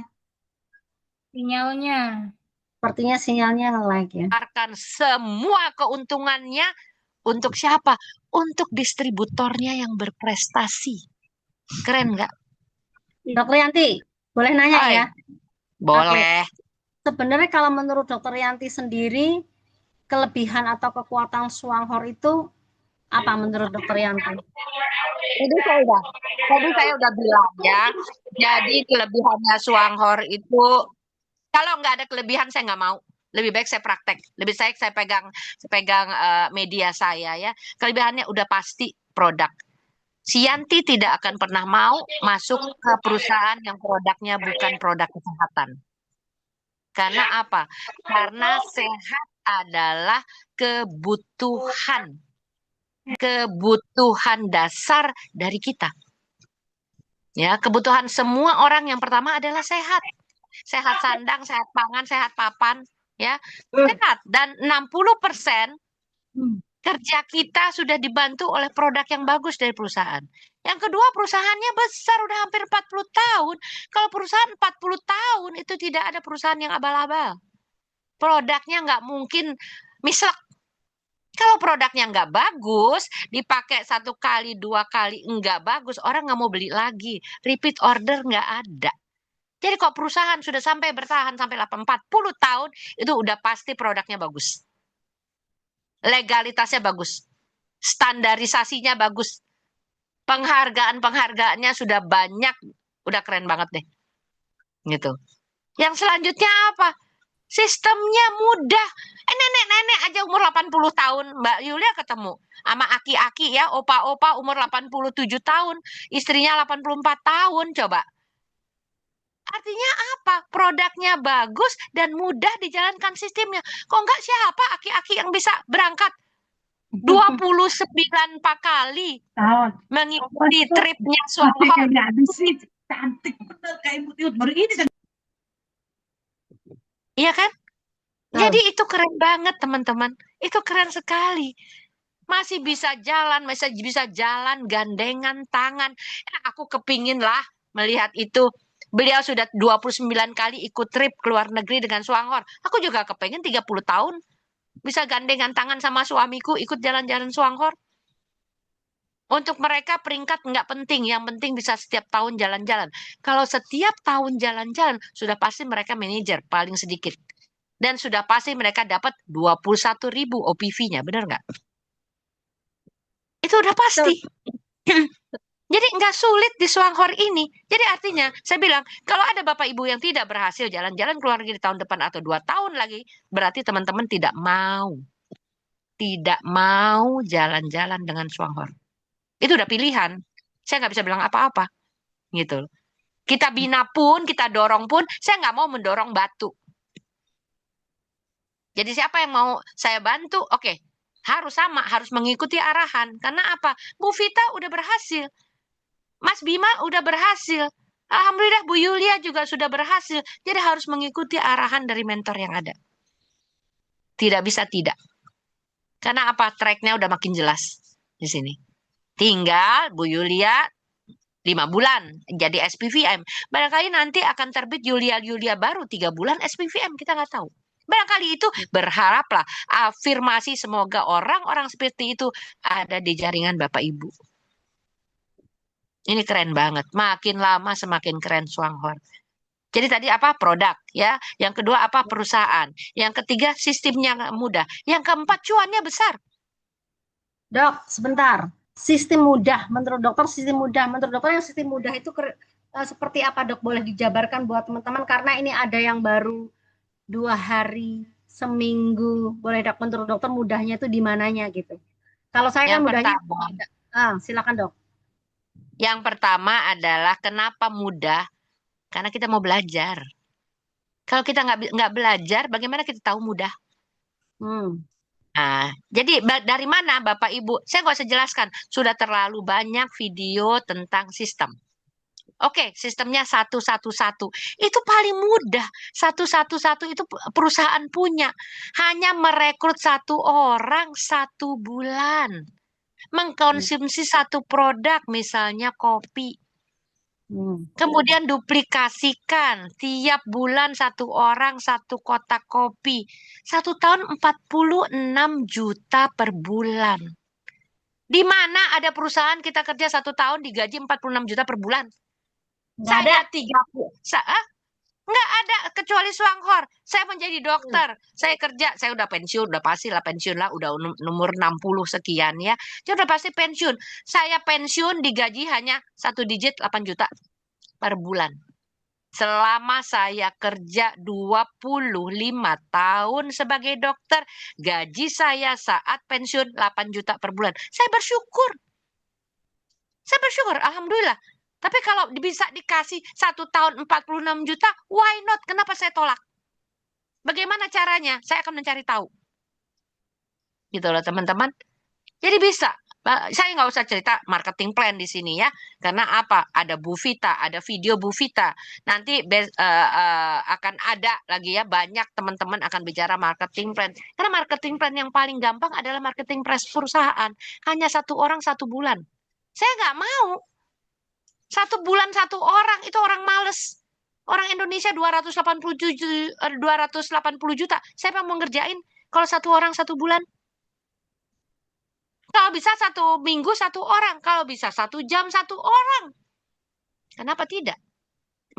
Sinyalnya. sepertinya sinyalnya nge-lag ya. Keluarkan semua keuntungannya untuk siapa? Untuk distributornya yang berprestasi. Keren nggak? Dokter Yanti, boleh nanya Hai, ya? Oke, boleh. sebenarnya kalau menurut Dokter Yanti sendiri, kelebihan atau kekuatan Swanghor itu apa menurut Dokter Yanti? Tadi saya udah bilang ya. Jadi kelebihannya Swanghor itu, kalau nggak ada kelebihan saya nggak mau. Lebih baik saya praktek. Lebih baik saya pegang media saya ya. Kelebihannya udah pasti produk. Si Yanti tidak akan pernah mau masuk ke perusahaan yang produknya bukan produk kesehatan. Karena apa? Karena sehat adalah kebutuhan. Kebutuhan dasar dari kita. Ya, kebutuhan semua orang yang pertama adalah sehat. Sehat sandang, sehat pangan, sehat papan, ya. Sehat dan 60% kerja kita sudah dibantu oleh produk yang bagus dari perusahaan. Yang kedua, perusahaannya besar, udah hampir 40 tahun. Kalau perusahaan 40 tahun, itu tidak ada perusahaan yang abal-abal. Produknya nggak mungkin mislek. Kalau produknya nggak bagus, dipakai 1 kali, 2 kali nggak bagus, orang nggak mau beli lagi. Repeat order nggak ada. Jadi kok perusahaan sudah sampai bertahan sampai 40 tahun, itu udah pasti produknya bagus. Legalitasnya bagus. Standarisasinya bagus. Penghargaan-penghargaannya sudah banyak. Udah keren banget deh. Gitu. Yang selanjutnya apa? Sistemnya mudah. Nenek-nenek aja umur 80 tahun. Mbak Yulia ketemu sama aki-aki ya. Opa-opa umur 87 tahun. Istrinya 84 tahun. Coba. Artinya apa? Produknya bagus dan mudah dijalankan sistemnya. Kok enggak siapa aki-aki yang bisa berangkat 29 kali Tahun. mengikuti tripnya Swanghor. Nggak ada sih, cantik bener kayak Ibu baru ini saya. Iya kan? Jadi itu keren banget teman-teman. Itu keren sekali. Masih bisa jalan, masih bisa jalan gandengan tangan. Aku kepingin lah melihat itu. Beliau sudah 29 kali ikut trip ke luar negeri dengan Swanghor. Aku juga kepingin 30 tahun bisa gandengan tangan sama suamiku ikut jalan-jalan Swanghor. Untuk mereka peringkat nggak penting, yang penting bisa setiap tahun jalan-jalan. Kalau setiap tahun jalan-jalan, sudah pasti mereka manajer paling sedikit. Dan sudah pasti mereka dapat 21.000 OPV-nya, benar nggak? Itu udah pasti. Jadi nggak sulit di Swanghor ini. Jadi artinya, saya bilang, kalau ada Bapak Ibu yang tidak berhasil jalan-jalan ke luar negeri di tahun depan atau 2 tahun lagi, berarti teman-teman tidak mau. Tidak mau jalan-jalan dengan Swanghor. Itu udah pilihan. Saya nggak bisa bilang apa-apa. Gitu. Kita bina pun, kita dorong pun, saya nggak mau mendorong batu. Jadi siapa yang mau saya bantu? Oke, harus sama, harus mengikuti arahan. Karena apa? Bu Vita udah berhasil. Mas Bima udah berhasil. Alhamdulillah Bu Yulia juga sudah berhasil. Jadi harus mengikuti arahan dari mentor yang ada. Tidak bisa tidak. Karena apa? Tracknya udah makin jelas di sini. Tinggal Bu Yulia 5 bulan jadi SPVM. Barangkali nanti akan terbit Yulia baru 3 bulan SPVM. Kita nggak tahu. Barangkali itu berharaplah afirmasi semoga orang-orang seperti itu ada di jaringan Bapak Ibu. Ini keren banget. Makin lama semakin keren Swanghor. Jadi tadi apa? Produk ya. Yang kedua apa? Perusahaan. Yang ketiga sistemnya mudah. Yang keempat cuannya besar. Dok, sebentar. Sistem mudah, menurut dokter sistem mudah. Menurut dokter yang sistem mudah itu seperti apa dok? Boleh dijabarkan buat teman-teman karena ini ada yang baru 2 hari, seminggu. Boleh dok, menurut dokter mudahnya itu di mananya gitu. Kalau saya kan Yang mudahnya, pertama, silakan dok. yang pertama adalah kenapa mudah? Karena kita mau belajar. Kalau kita nggak belajar, bagaimana kita tahu mudah? Nah, jadi dari mana Bapak Ibu? Saya nggak usah jelaskan. Sudah terlalu banyak video tentang sistem. Oke, sistemnya 111. Itu paling mudah. 111 itu perusahaan punya. Hanya merekrut 1 orang 1 bulan. Mengkonsumsi 1 produk, misalnya kopi. Kemudian duplikasikan tiap bulan 1 orang 1 kotak kopi. 1 tahun 46 juta per bulan. Di mana ada perusahaan kita kerja 1 tahun digaji 46 juta per bulan? Nggak ada. Saya 30. Nggak ada kecuali Swanghor. Saya menjadi dokter. Saya kerja. Saya udah pensiun. Udah pasti lah pensiun lah. Udah nomor 60 sekian ya. Jadi udah pasti pensiun. Saya pensiun digaji hanya 1 digit 8 juta per bulan. Selama saya kerja 25 tahun sebagai dokter, gaji saya saat pensiun 8 juta per bulan. Saya bersyukur. Saya bersyukur, alhamdulillah. Tapi kalau bisa dikasih 1 tahun 46 juta, why not? Kenapa saya tolak? Bagaimana caranya? Saya akan mencari tahu. Gitu loh teman-teman. Jadi bisa. Saya nggak usah cerita marketing plan di sini ya. Karena apa? Ada Bu Vita, ada video Bu Vita. Nanti akan ada lagi ya. Banyak teman-teman akan bicara marketing plan. Karena marketing plan yang paling gampang adalah marketing plan perusahaan. Hanya 1 orang 1 bulan. Saya nggak mau. 1 bulan 1 orang, itu orang males. Orang Indonesia 280 juta. Siapa yang mau ngerjain kalau 1 orang 1 bulan? Kalau bisa 1 minggu 1 orang. Kalau bisa 1 jam 1 orang. Kenapa tidak?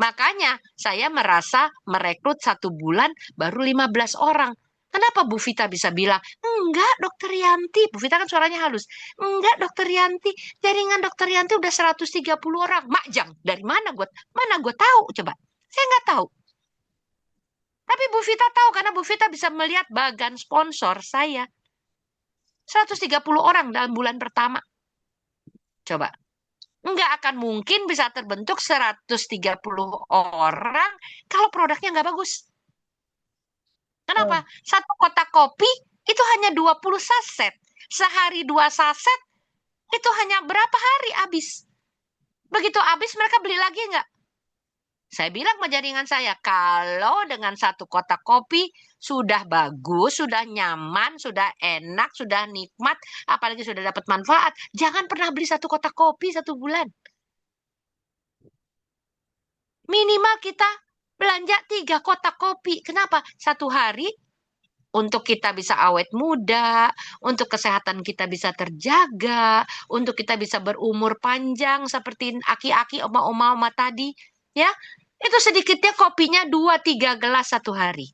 Makanya saya merasa merekrut 1 bulan baru 15 orang. Kenapa Bu Vita bisa bilang, enggak Dokter Yanti. Bu Vita kan suaranya halus. Enggak Dokter Yanti. Jaringan Dokter Yanti udah 130 orang. Makjang. Dari mana gue tahu coba. Saya nggak tahu. Tapi Bu Vita tahu karena Bu Vita bisa melihat bagan sponsor saya. 130 orang dalam bulan pertama. Coba. Nggak akan mungkin bisa terbentuk 130 orang kalau produknya nggak bagus. Kenapa? 1 kotak kopi itu hanya 20 saset. Sehari 2 saset itu hanya berapa hari habis. Begitu habis mereka beli lagi nggak? Saya bilang sama jaringan saya, kalau dengan 1 kotak kopi sudah bagus, sudah nyaman, sudah enak, sudah nikmat, apalagi sudah dapat manfaat, jangan pernah beli 1 kotak kopi 1 bulan. Minimal kita belanja 3 kotak kopi. Kenapa? 1 hari untuk kita bisa awet muda, untuk kesehatan kita bisa terjaga, untuk kita bisa berumur panjang seperti aki-aki oma-oma tadi, ya. Itu sedikitnya kopinya 2-3 gelas 1 hari.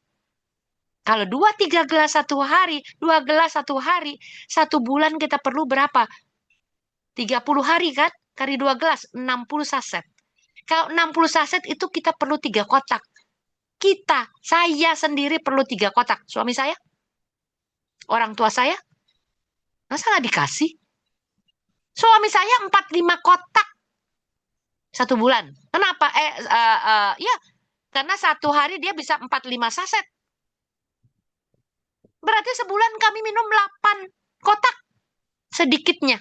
Kalau 2-3 gelas 1 hari, 2 gelas 1 hari, 1 bulan kita perlu berapa? 30 hari kan? Kali 2 gelas, 60 saset. Kalau 60 saset itu kita perlu 3 kotak. Saya sendiri perlu 3 kotak. Suami saya, orang tua saya, masa nggak dikasih? Suami saya 4-5 kotak 1 bulan. Kenapa? Ya, karena 1 hari dia bisa 4-5 saset. Berarti sebulan kami minum 8 kotak sedikitnya.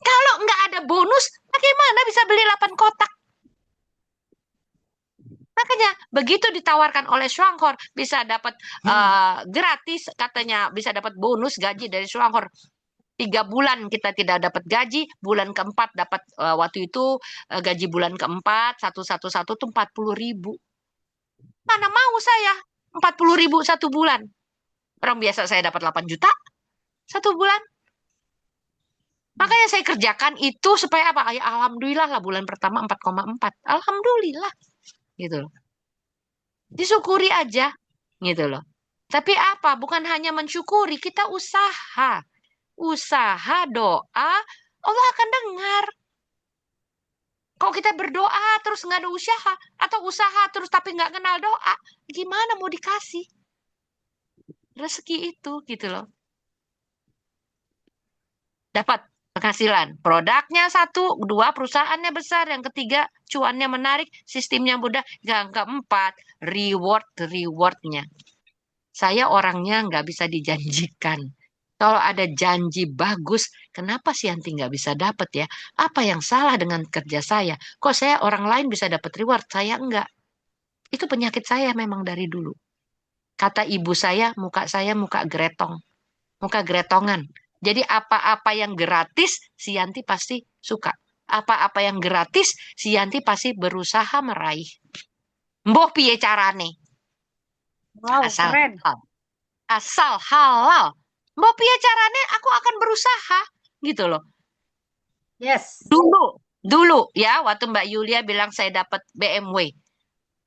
Kalau nggak ada bonus, bagaimana bisa beli 8 kotak? Makanya begitu ditawarkan oleh Swanghor bisa dapat gratis, katanya bisa dapat bonus gaji dari Swanghor. 3 bulan kita tidak dapat gaji, bulan keempat dapat waktu itu gaji bulan keempat 111 tuh 40.000. Mana mau saya 40.000 1 bulan? Orang biasa saya dapat 8 juta 1 bulan. Makanya saya kerjakan itu supaya apa? Ya, alhamdulillah lah bulan pertama 4,4. Alhamdulillah. Gitu loh. Disyukuri aja. Gitu loh. Tapi apa? Bukan hanya mensyukuri, kita usaha. Usaha, doa, Allah akan dengar. Kalau kita berdoa terus nggak ada usaha, atau usaha terus tapi nggak kenal doa, gimana mau dikasih rezeki itu gitu loh. Dapat penghasilan, produknya 1, 2 perusahaannya besar, yang ketiga cuannya menarik, sistemnya mudah, yang keempat rewardnya. Saya orangnya nggak bisa dijanjikan. Kalau ada janji bagus, kenapa sih Yanti nggak bisa dapat ya? Apa yang salah dengan kerja saya? Kok saya orang lain bisa dapat reward, saya enggak? Itu penyakit saya memang dari dulu. Kata ibu saya muka gretong. Muka gretongan. Jadi apa-apa yang gratis, si Yanti pasti suka. Apa-apa yang gratis, si Yanti pasti berusaha meraih. Mbah piye carane? Wow, Asal keren. halal. Asal halal. Mbah piye carane aku akan berusaha. Gitu loh. Yes. Dulu ya, waktu Mbak Yulia bilang saya dapat BMW.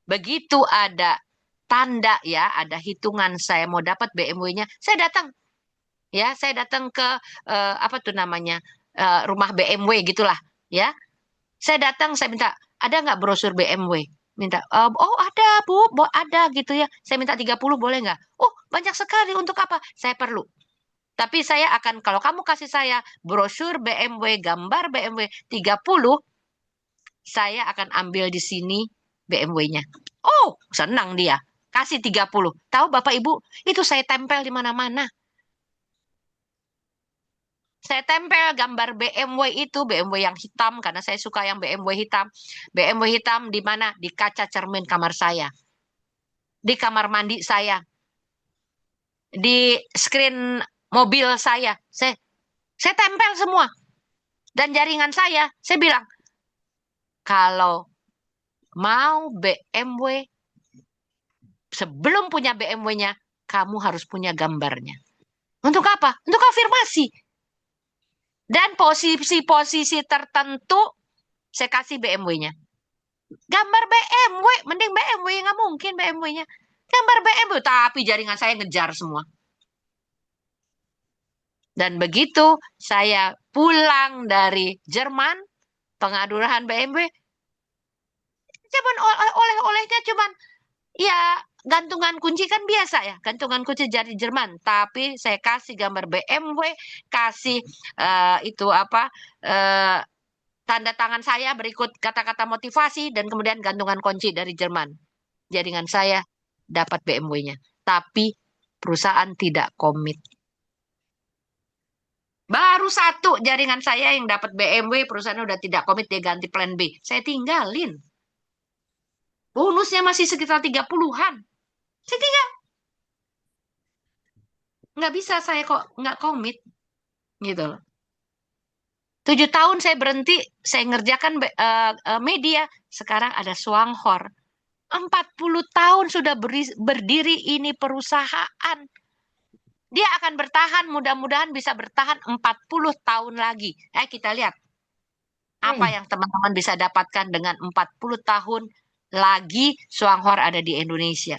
Begitu ada tanda ya, ada hitungan saya mau dapat BMW-nya, saya datang. Ya, saya datang ke apa tuh namanya? Rumah BMW gitulah, ya. Saya datang, saya minta, ada nggak brosur BMW? Minta, oh ada Bu, ada gitu ya. Saya minta 30 boleh nggak? Oh, banyak sekali, untuk apa? Saya perlu. Tapi saya akan, kalau kamu kasih saya brosur BMW, gambar BMW 30, saya akan ambil di sini BMW-nya. Oh, senang dia. Kasih 30. Tahu Bapak Ibu, itu saya tempel di mana-mana. Saya tempel gambar BMW itu, BMW yang hitam, karena saya suka yang BMW hitam. BMW hitam di mana? Di kaca cermin kamar saya. Di kamar mandi saya. Di screen mobil saya. Saya tempel semua. Dan jaringan saya bilang, kalau mau BMW, sebelum punya BMW-nya, kamu harus punya gambarnya. Untuk apa? Untuk afirmasi. Dan posisi-posisi tertentu, saya kasih BMW-nya. Gambar BMW, mending BMW, nggak mungkin BMW-nya. Gambar BMW, tapi jaringan saya ngejar semua. Dan begitu saya pulang dari Jerman, pengadurahan BMW, cuman oleh-olehnya cuman, ya gantungan kunci kan biasa ya, gantungan kunci dari Jerman. Tapi saya kasih gambar BMW, kasih itu apa, tanda tangan saya berikut kata-kata motivasi, dan kemudian gantungan kunci dari Jerman. Jaringan saya dapat BMW-nya. Tapi perusahaan tidak komit. Baru satu jaringan saya yang dapat BMW, perusahaan udah tidak komit, dia ganti plan B. Saya tinggalin. Bonusnya masih sekitar 30-an. Saya tinggal. Nggak bisa saya kok nggak komit. Gitu loh. 7 tahun saya berhenti, saya ngerjakan media. Sekarang ada Swanghor. 40 tahun sudah berdiri ini perusahaan. Dia akan bertahan, mudah-mudahan bisa bertahan 40 tahun lagi. Kita lihat apa yang teman-teman bisa dapatkan dengan 40 tahun lagi Swanghor ada di Indonesia.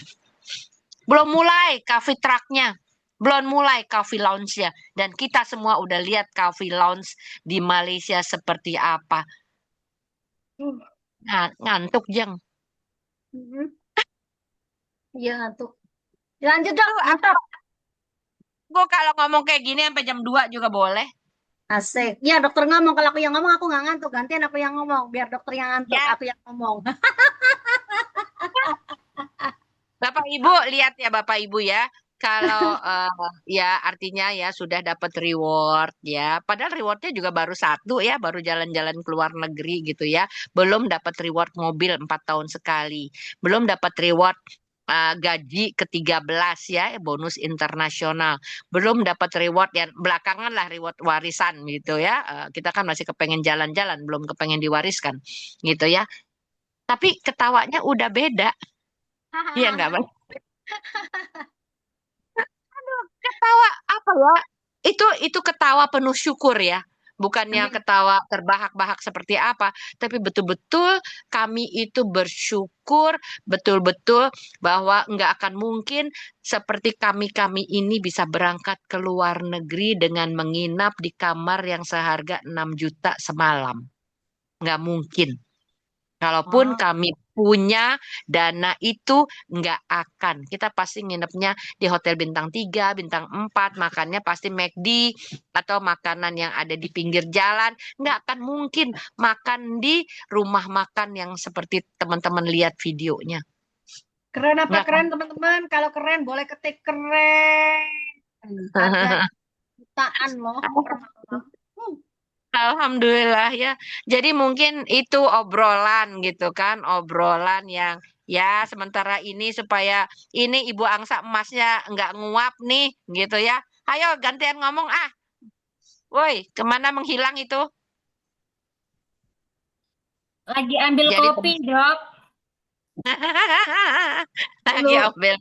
Belum mulai coffee truck-nya, belum mulai coffee lounge-nya. Dan kita semua udah lihat coffee lounge di Malaysia seperti apa. Nah, ngantuk, Jeng. Iya, ngantuk. Lanjut dong, Apa? Gue kalau ngomong kayak gini sampai jam 2 juga boleh. Asik. Ya, dokter ngomong. Kalau aku yang ngomong, aku nggak ngantuk. Gantian aku yang ngomong. Biar dokter yang ngantuk, Ya. aku yang ngomong. Bapak Ibu, lihat ya Bapak Ibu ya. Kalau ya artinya ya sudah dapat reward ya. Padahal rewardnya juga baru satu ya, baru jalan-jalan ke luar negeri gitu ya. Belum dapat reward mobil 4 tahun sekali. Belum dapat reward gaji ke-13 ya, bonus internasional. Belum dapat reward yang belakangan lah, reward warisan gitu ya. Kita kan masih kepengen jalan-jalan, belum kepengen diwariskan gitu ya. Tapi ketawanya udah beda. Iya nggak, Bang? Ketawa apa ya? Itu ketawa penuh syukur ya. Bukannya ketawa terbahak-bahak seperti apa, tapi betul-betul kami itu bersyukur betul-betul bahwa nggak akan mungkin seperti kami ini bisa berangkat ke luar negeri dengan menginap di kamar yang seharga 6 juta semalam. Nggak mungkin. Kalaupun kami punya dana itu, nggak akan. Kita pasti nginepnya di hotel bintang 3, bintang 4, makannya pasti McD atau makanan yang ada di pinggir jalan. Nggak akan mungkin makan di rumah makan yang seperti teman-teman lihat videonya. Keren apa Nggak keren, teman-teman? Kalau keren, boleh ketik keren. Ada jutaan loh. Alhamdulillah ya. Jadi mungkin itu obrolan gitu kan, obrolan yang ya sementara ini supaya ini Ibu Angsa emasnya nggak nguap nih gitu ya. Ayo gantian ngomong ah. Woi, kemana menghilang itu? Lagi ambil Jadi kopi, Dok. lagi Dulu, ambil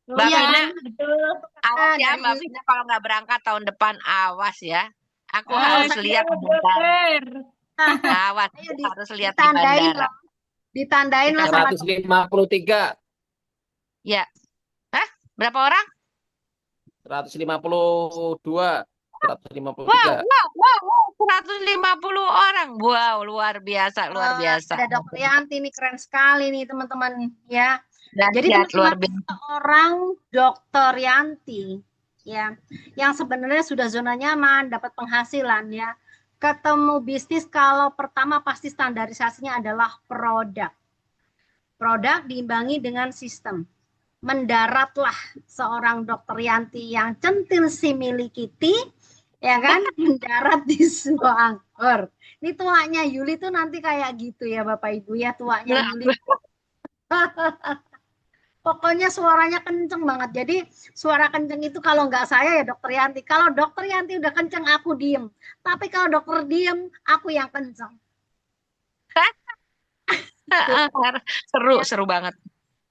Tuh Mbak iya, Vina, kan, betul. awas ya Mbak dari Vina kalau nggak berangkat tahun depan, awas ya. Aku kalau harus Ah, saya lihat di siap, bandara. dokter. Awas, ayo aku harus lihat di ditandain bandara. loh, ditandain loh Dikasih sama 153, ya. Hah? Berapa orang? 152, Wow, 153. wow, wow, wow, 150 orang. Wow, luar biasa, luar biasa. ada Dokter Yanti nih, keren sekali nih teman-teman ya. Jadi Dahsyat, luar teman-teman, biasa. seorang Dokter Yanti ya, yang sebenarnya sudah zona nyaman, dapat penghasilan ya. Ketemu bisnis, kalau pertama pasti standarisasinya adalah produk. Produk diimbangi dengan sistem. Mendaratlah seorang Dokter Yanti yang centil simili Kitty, ya kan, mendarat di sebuah angkor. Ini tuanya Yuli tuh nanti kayak gitu ya Bapak Ibu ya, tuanya Nah, Yuli. Pokoknya suaranya kenceng banget. Jadi suara kenceng itu kalau nggak saya ya Dokter Yanti. Kalau Dokter Yanti udah kenceng aku diem. Tapi kalau dokter diem aku yang kenceng. seru, Ya, seru banget.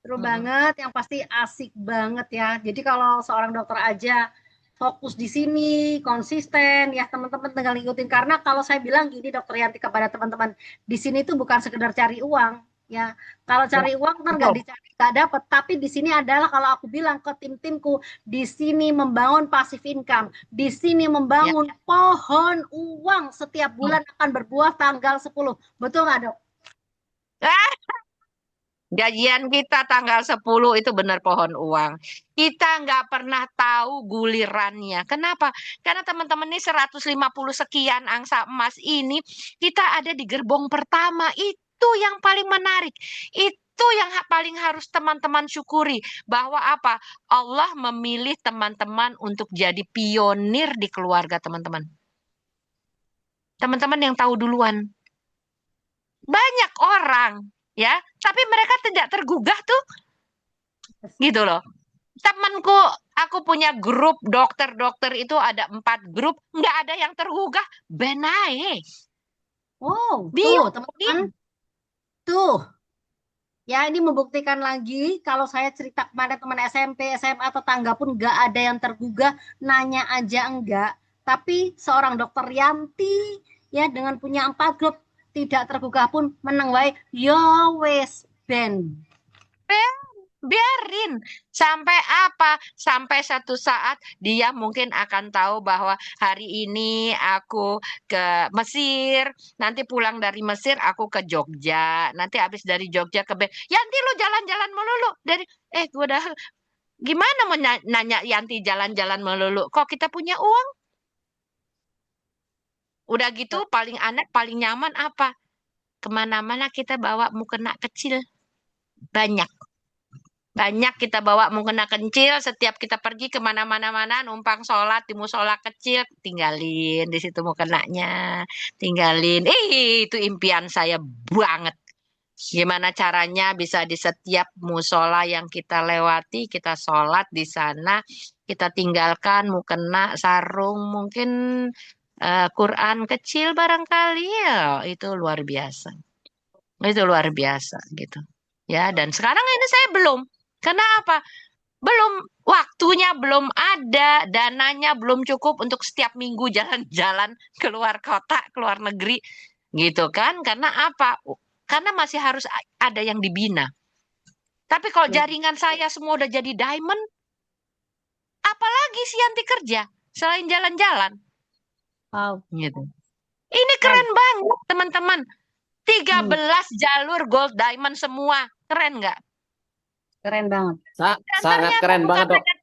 seru Mm-mm. banget, yang pasti asik banget ya. Jadi kalau seorang dokter aja fokus di sini, konsisten ya, teman-teman tinggal ngikutin. Karena kalau saya bilang gini Dokter Yanti kepada teman-teman, di sini tuh bukan sekedar cari uang ya. Kalau Ya, cari uang ntar nggak betul. dicari, nggak dapet. Tapi di sini adalah, kalau aku bilang ke tim-timku, di sini membangun passive income, di sini Ya. membangun pohon uang setiap bulan akan berbuah tanggal 10. Betul nggak Dok? Ah, gajian kita tanggal 10 itu benar pohon uang. Kita nggak pernah tahu gulirannya. Kenapa? Karena teman-teman ini 150 sekian angsa emas ini, kita ada di gerbong pertama. Itu yang paling menarik. Itu yang paling harus teman-teman syukuri. Bahwa apa? Allah memilih teman-teman untuk jadi pionir di keluarga teman-teman. Teman-teman yang tahu duluan. Banyak orang, ya, tapi mereka tidak tergugah tuh, gitu loh. Temanku, aku punya grup dokter-dokter itu ada 4 grup, nggak ada yang tergugah, benai, Oh, tuh bingung, teman-teman, tuh. Ya, ini membuktikan lagi kalau saya cerita kepada teman SMP, SMA, tetangga pun nggak ada yang tergugah, nanya aja enggak. Tapi seorang Dokter Yanti ya dengan punya 4 grup tidak tergugah pun menang wae. Yo wes ben. biarin sampai apa, sampai satu saat dia mungkin akan tahu bahwa hari ini aku ke Mesir, nanti pulang dari Mesir aku ke Jogja, nanti habis dari Jogja ke Yanti lu jalan-jalan melulu dari gue udah gimana mau nanya Yanti jalan-jalan melulu kok kita punya uang. Udah gitu paling anak paling nyaman apa, kemana-mana kita bawa mukena kecil, banyak kita bawa mukena kecil, setiap kita pergi kemana-mana numpang sholat di musola kecil, tinggalin di situ mukenanya, tinggalin. Itu impian saya banget. Gimana caranya bisa di setiap musola yang kita lewati, kita sholat di sana, kita tinggalkan mukena, sarung, mungkin Quran kecil barangkali, ya itu luar biasa. Itu luar biasa gitu. Ya, dan sekarang ini saya belum. Kenapa? Belum, waktunya belum ada, dananya belum cukup untuk setiap minggu jalan-jalan keluar kota, keluar negeri, gitu kan? Karena apa? Karena masih harus ada yang dibina. Tapi kalau jaringan saya semua udah jadi diamond, apalagi sih Yanti kerja selain jalan-jalan, Wow, gitu. Ini keren banget, teman-teman. 13 jalur gold diamond semua. Keren nggak? keren banget. Dan Sangat ternyata keren bukan banget, Dok. hanya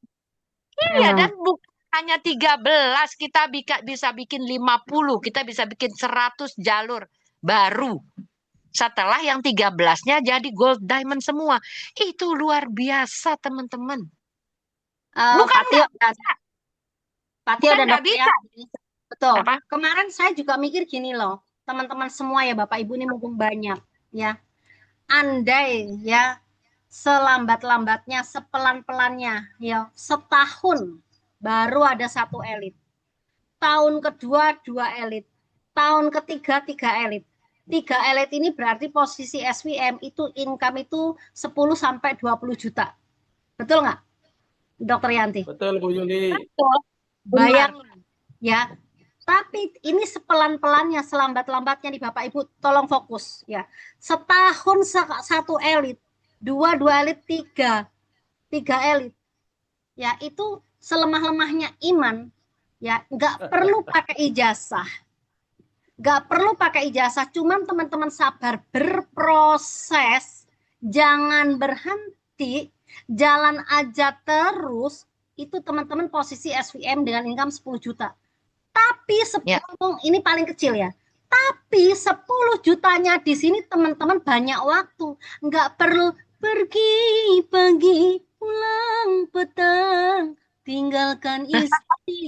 Keren iya, banget. dan bukan hanya 13, kita bisa bikin 50, kita bisa bikin 100 jalur baru. Setelah yang 13-nya jadi gold diamond semua. Itu luar biasa, teman-teman. Bukan Pak Tio, nggak bisa. Pak Tio Bukan dan nggak Dokter bisa. Yanti. Betul. Apa? Kemarin saya juga mikir gini loh, teman-teman semua ya, Bapak Ibu ini mumpung banyak ya. Andai ya selambat-lambatnya, sepelan-pelannya ya, setahun baru ada 1 elit. Tahun kedua 2 elit. Tahun ketiga 3 elit. 3 elit ini berarti posisi SWM itu income itu 10 sampai 20 juta. Betul nggak, Dokter Yanti? Betul, Bu Yuli. Betul. Benar. Bayangin ya. Tapi ini sepelan-pelannya, selambat-lambatnya nih Bapak Ibu, tolong fokus ya. Setahun satu elit, dua elit, tiga elit. Ya, itu selemah-lemahnya iman. Ya, nggak perlu pakai ijazah. Nggak perlu pakai ijazah, cuman teman-teman sabar berproses, jangan berhenti, jalan aja terus. Itu teman-teman posisi SVM dengan income 10 juta. Tapi 10 ini paling kecil ya. Tapi 10 jutanya di sini teman-teman banyak waktu. Nggak perlu pergi pagi, pulang petang, tinggalkan istri.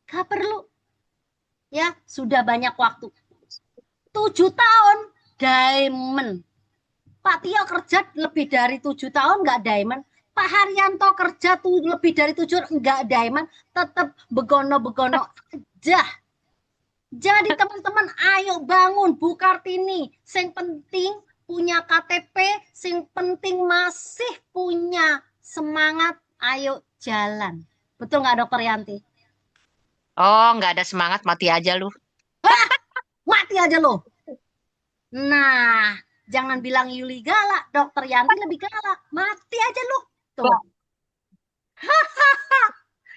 Nggak perlu. Ya, sudah banyak waktu. 7 tahun, diamond. Pak Tio kerja lebih dari 7 tahun, nggak diamond. Pak Haryanto kerja tuh lebih dari 7 enggak diamond, tetap begono-begono aja. Jadi teman-teman ayo bangun Bu Kartini. Sing penting punya KTP, sing penting masih punya semangat, ayo jalan. Betul nggak Dokter Yanti? Oh, nggak ada semangat, mati aja lu. Mati aja lo. Nah, jangan bilang Yuli galak, Dokter Yanti lebih galak. Mati aja lo. Tuh.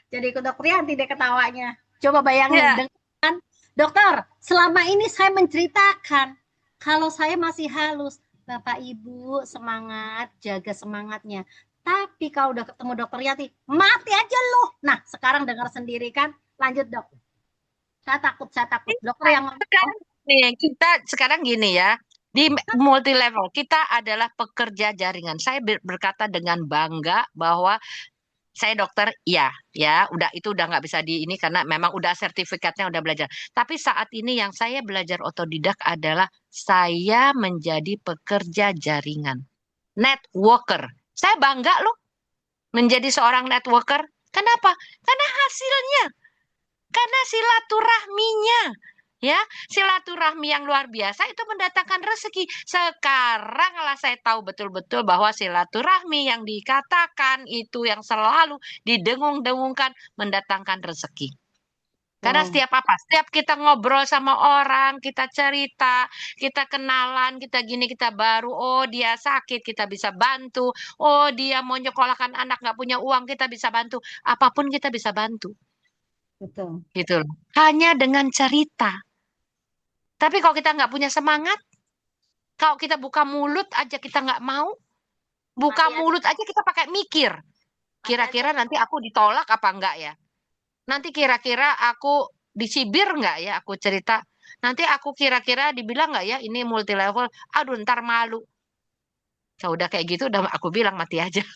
Jadi ikut Dokter Yanti deh ketawanya. Coba bayangin dengan dokter, selama ini saya menceritakan kalau saya masih halus, Bapak Ibu semangat, jaga semangatnya. Tapi kalau udah ketemu Dokter Yanti, mati aja loh. Nah, sekarang dengar sendiri kan? Lanjut, Dok. Saya takut. Dokter yang ngomong. Nih, kita sekarang gini ya. Di multi level, kita adalah pekerja jaringan. Saya berkata dengan bangga bahwa saya dokter, ya, udah itu udah nggak bisa di ini karena memang udah sertifikatnya udah belajar. Tapi saat ini yang saya belajar otodidak adalah saya menjadi pekerja jaringan, networker. Saya bangga loh menjadi seorang networker. Kenapa? Karena hasilnya, karena silaturahminya. Ya, silaturahmi yang luar biasa itu mendatangkan rezeki. Sekarang lah saya tahu betul-betul bahwa silaturahmi yang dikatakan itu yang selalu didengung-dengungkan mendatangkan rezeki. Karena setiap kita ngobrol sama orang, kita cerita, kita kenalan, kita gini, kita baru, oh dia sakit, kita bisa bantu. Oh dia mau nyekolahkan anak nggak punya uang, kita bisa bantu. Apapun kita bisa bantu. Betul. Gitu. Hanya dengan cerita. Tapi kalau kita nggak punya semangat, kalau kita buka mulut aja kita nggak mau, buka mulut aja kita pakai mikir. Kira-kira nanti aku ditolak apa enggak ya? Nanti kira-kira aku dicibir nggak ya aku cerita? Nanti aku kira-kira dibilang nggak ya ini multi level? Aduh ntar malu. Ya udah kayak gitu udah aku bilang mati aja.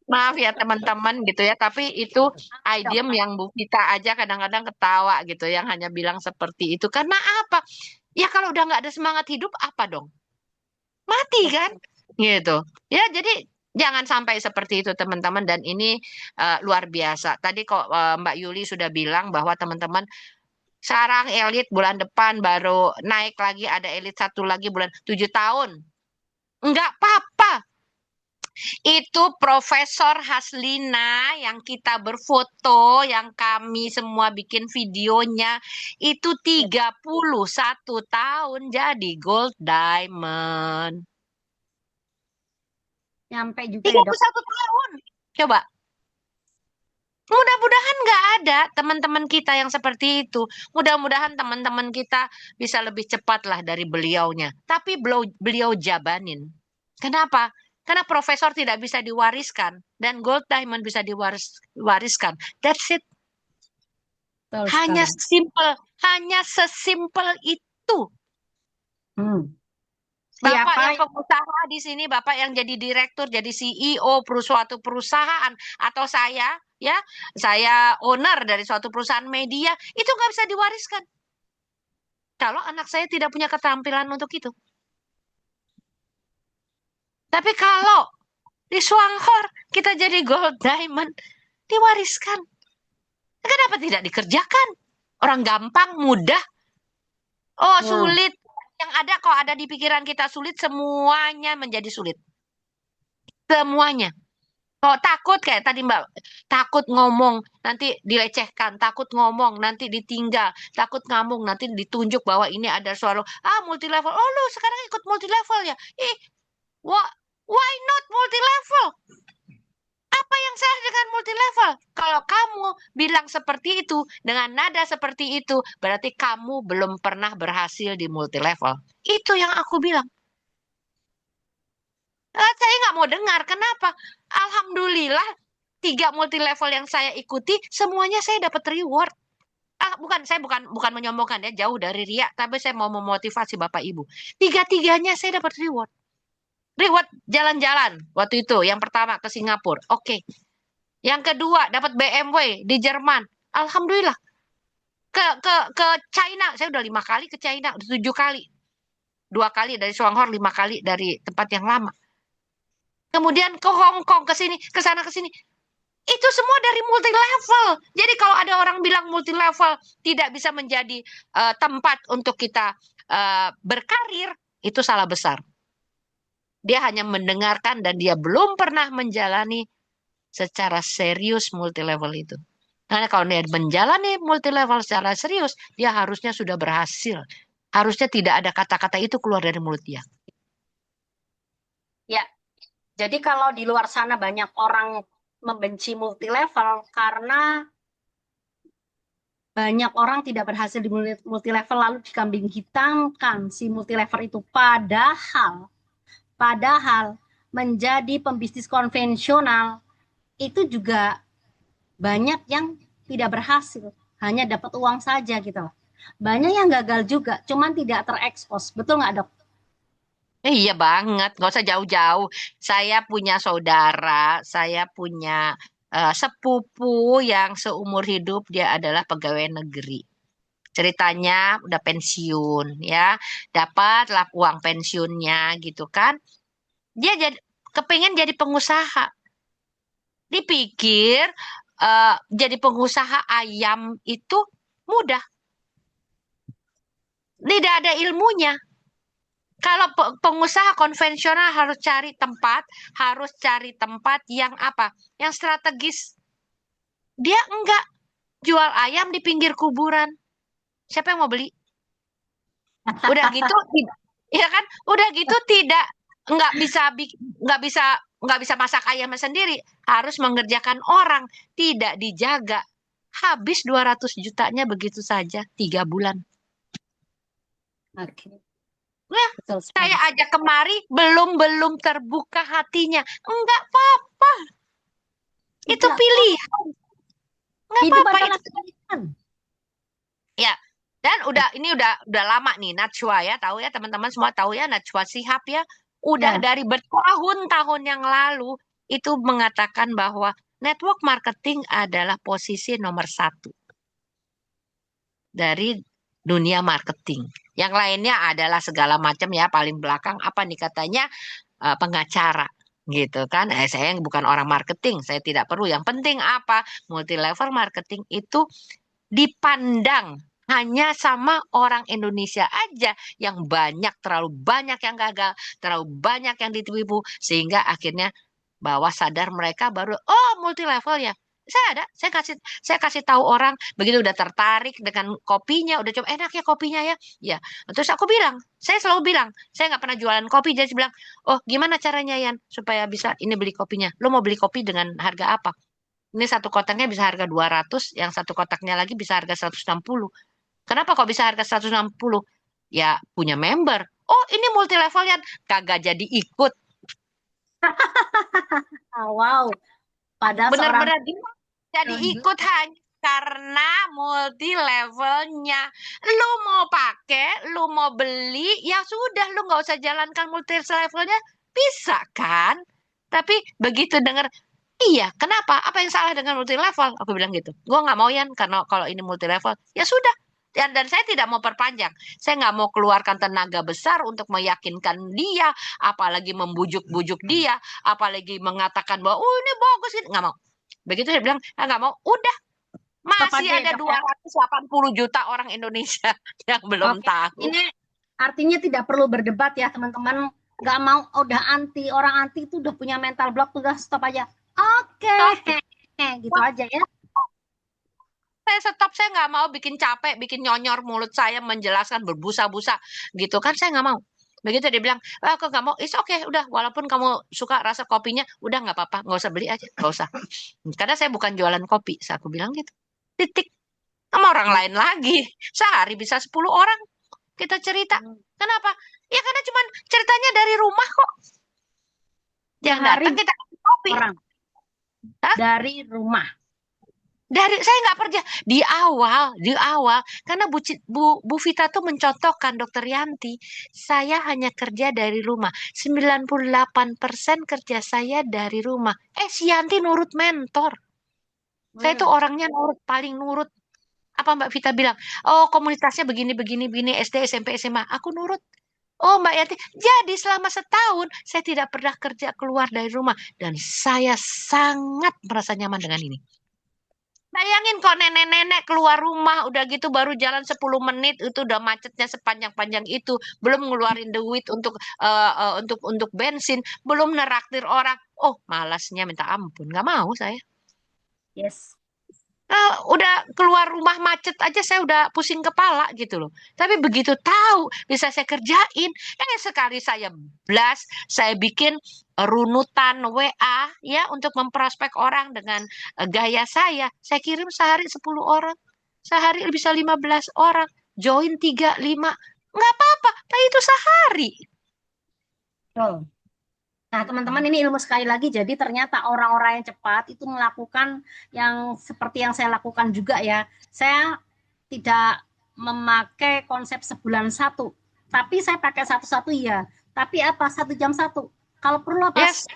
Maaf ya teman-teman gitu ya, tapi itu idiom yang Bu Vita aja kadang-kadang ketawa gitu, yang hanya bilang seperti itu. Karena apa? Ya kalau udah nggak ada semangat hidup, apa dong? Mati kan? Gitu. Ya jadi jangan sampai seperti itu teman-teman, dan ini luar biasa. Tadi kok Mbak Yuli sudah bilang bahwa teman-teman sekarang elit bulan depan baru naik lagi, ada elit satu lagi bulan 7 tahun. Enggak apa-apa. Itu Profesor Haslina yang kita berfoto, yang kami semua bikin videonya, itu 31 tahun jadi gold diamond. Nyampe juga ya, Dok. 31 tahun. Coba. Mudah-mudahan nggak ada teman-teman kita yang seperti itu. Mudah-mudahan teman-teman kita bisa lebih cepat lah dari beliaunya. Tapi beliau jabanin. Kenapa? Karena profesor tidak bisa diwariskan dan gold diamond bisa diwariskan. That's it. Hanya sesimpel itu. Bapak yang pengusaha di sini, Bapak yang jadi direktur, jadi CEO suatu perusahaan, atau saya, ya, saya owner dari suatu perusahaan media, itu nggak bisa diwariskan. Kalau anak saya tidak punya keterampilan untuk itu. Tapi kalau di Swanghor kita jadi gold diamond, diwariskan. Kenapa tidak dikerjakan? Orang gampang, mudah. Oh, Hmm. sulit. Yang ada kalau ada di pikiran kita sulit, semuanya menjadi sulit. Semuanya. Kalau takut kayak tadi Mbak, takut ngomong nanti dilecehkan, takut ngomong nanti ditinggal, takut ngomong nanti ditunjuk bahwa ini ada suara multi level. Oh lu sekarang ikut multi level ya? Why not multi level? Apa yang salah dengan multi level? Kalau kamu bilang seperti itu dengan nada seperti itu, berarti kamu belum pernah berhasil di multi level. Itu yang aku bilang. Saya nggak mau dengar. Kenapa? Alhamdulillah, 3 multi level yang saya ikuti, semuanya saya dapat reward. Saya bukan menyombongkan ya, jauh dari riak, tapi saya mau memotivasi Bapak Ibu. 3-tiganya saya dapat reward. Reward jalan-jalan waktu itu. Yang pertama ke Singapura. Oke. Yang kedua dapat BMW di Jerman. Alhamdulillah. Ke China, saya udah 5 kali ke China, udah 7 kali. 2 kali dari Shanghai, 5 kali dari tempat yang lama. Kemudian ke Hong Kong, ke sini, ke sana, ke sini. Itu semua dari multi level. Jadi kalau ada orang bilang multi level tidak bisa menjadi tempat untuk kita berkarir, itu salah besar. Dia hanya mendengarkan dan dia belum pernah menjalani secara serius multi level itu. Karena kalau dia menjalani multi level secara serius, dia harusnya sudah berhasil. Harusnya tidak ada kata-kata itu keluar dari mulut dia. Ya, jadi kalau di luar sana banyak orang membenci multi level karena banyak orang tidak berhasil di multi level lalu dikambing hitamkan si multi level itu, padahal menjadi pembisnis konvensional itu juga banyak yang tidak berhasil, hanya dapat uang saja gitu loh. Banyak yang gagal juga, cuman tidak terekspos. Betul nggak, Dok? Iya banget, nggak usah jauh-jauh. Saya punya saudara, saya punya sepupu yang seumur hidup dia adalah pegawai negeri. Ceritanya udah pensiun ya, dapatlah uang pensiunnya gitu kan. Dia kepingin jadi pengusaha. Dipikir jadi pengusaha ayam itu mudah. Tidak ada ilmunya. Kalau pengusaha konvensional harus cari tempat yang apa? Yang strategis. Dia enggak jual ayam di pinggir kuburan. Siapa yang mau beli? Udah gitu, ya kan? Udah gitu nggak bisa masak ayam sendiri. Harus mengerjakan orang, tidak dijaga. Habis 200 jutanya begitu saja 3 bulan. Oke. Nah, Betul saya sekali. ajak kemari belum terbuka hatinya. Enggak apa-apa. Itu Tidak pilihan. Enggak Hidup apa-apa adalah itu. pilihan. Ya. Dan ini udah lama nih Najwa ya, tahu ya teman-teman semua tahu ya Najwa Shihab ya. Udah Ya. dari bertahun-tahun yang lalu itu mengatakan bahwa network marketing adalah posisi nomor 1 dari dunia marketing. Yang lainnya adalah segala macam ya, paling belakang apa nih katanya pengacara gitu kan. Saya bukan orang marketing, saya tidak perlu. Yang penting apa? Multi level marketing itu dipandang hanya sama orang Indonesia aja yang terlalu banyak yang gagal, terlalu banyak yang ditipu sehingga akhirnya bawah sadar mereka baru multi level ya. Saya kasih tahu orang begitu udah tertarik dengan kopinya, udah coba enak ya kopinya ya. Ya, terus aku bilang, saya selalu bilang, saya nggak pernah jualan kopi, jadi bilang, oh gimana caranya Yan supaya bisa ini beli kopinya? Lo mau beli kopi dengan harga apa? Ini satu kotaknya bisa harga 200, yang satu kotaknya lagi bisa harga 160. Kenapa kok bisa harga 160? Ya punya member. Oh ini multi level Yan, kagak jadi ikut. Wow. Padahal seorang Benar-benar jadi ikut hanya karena multi levelnya. Lu mau pakai, lu mau beli, ya sudah lu nggak usah jalankan multi levelnya, bisa kan? Tapi begitu dengar, iya, kenapa? Apa yang salah dengan multi level? Aku bilang gitu. Gua nggak mau Yan, karena kalau ini multi level, ya sudah. Dan saya tidak mau perpanjang. Saya nggak mau keluarkan tenaga besar untuk meyakinkan dia, apalagi membujuk-bujuk dia, apalagi mengatakan bahwa, oh ini bagus, nggak mau. Begitu saya bilang, nggak mau, udah Stop Masih aja ya ada dok ya. 280 juta orang Indonesia yang belum Oke, tahu. ini artinya tidak perlu berdebat ya teman-teman. Nggak mau, udah anti, orang anti itu udah punya mental block, udah stop aja. Oke, gitu aja ya. Saya stop, saya nggak mau bikin capek, bikin nyonyor mulut saya menjelaskan berbusa-busa gitu kan, saya nggak mau. Begitu dia bilang, aku nggak mau, it's okay, udah, walaupun kamu suka rasa kopinya, udah nggak apa-apa, nggak usah beli aja, nggak usah. Karena saya bukan jualan kopi, saya aku bilang gitu. Titik. Sama orang lain lagi, sehari bisa 10 orang kita cerita. Kenapa? Ya karena cuman ceritanya dari rumah kok. Yang Sehari datang kita kasih kopi. orang Hah? dari rumah. Dari saya nggak kerja di awal karena Bu Vita tuh mencontohkan Dokter Yanti, saya hanya kerja dari rumah. 98% kerja saya dari rumah. Si Yanti nurut mentor. Saya tuh orangnya nurut, paling nurut. Apa Mbak Vita bilang? Oh, komunitasnya begini SD, SMP, SMA. Aku nurut. Oh, Mbak Yanti. Jadi selama setahun saya tidak pernah kerja keluar dari rumah dan saya sangat merasa nyaman dengan ini. Bayangin kok nenek-nenek keluar rumah udah gitu baru jalan 10 menit itu udah macetnya sepanjang-panjang itu, belum ngeluarin duit untuk bensin, belum neraktir orang. Oh, malasnya minta ampun, nggak mau saya. Yes. Udah keluar rumah macet aja saya udah pusing kepala gitu loh. Tapi begitu tahu bisa saya kerjain, sekali saya blast, saya bikin runutan WA ya untuk memprospek orang dengan gaya saya kirim sehari 10 orang, sehari bisa 15 orang, join 3, 5, nggak apa-apa, tapi itu sehari. Betul. Nah, teman-teman, ini ilmu sekali lagi. Jadi ternyata orang-orang yang cepat itu melakukan yang seperti yang saya lakukan juga ya. Saya tidak memakai konsep sebulan satu, tapi saya pakai satu-satu ya. Tapi apa? 1 jam 1. Kalau perlu apa? Yes.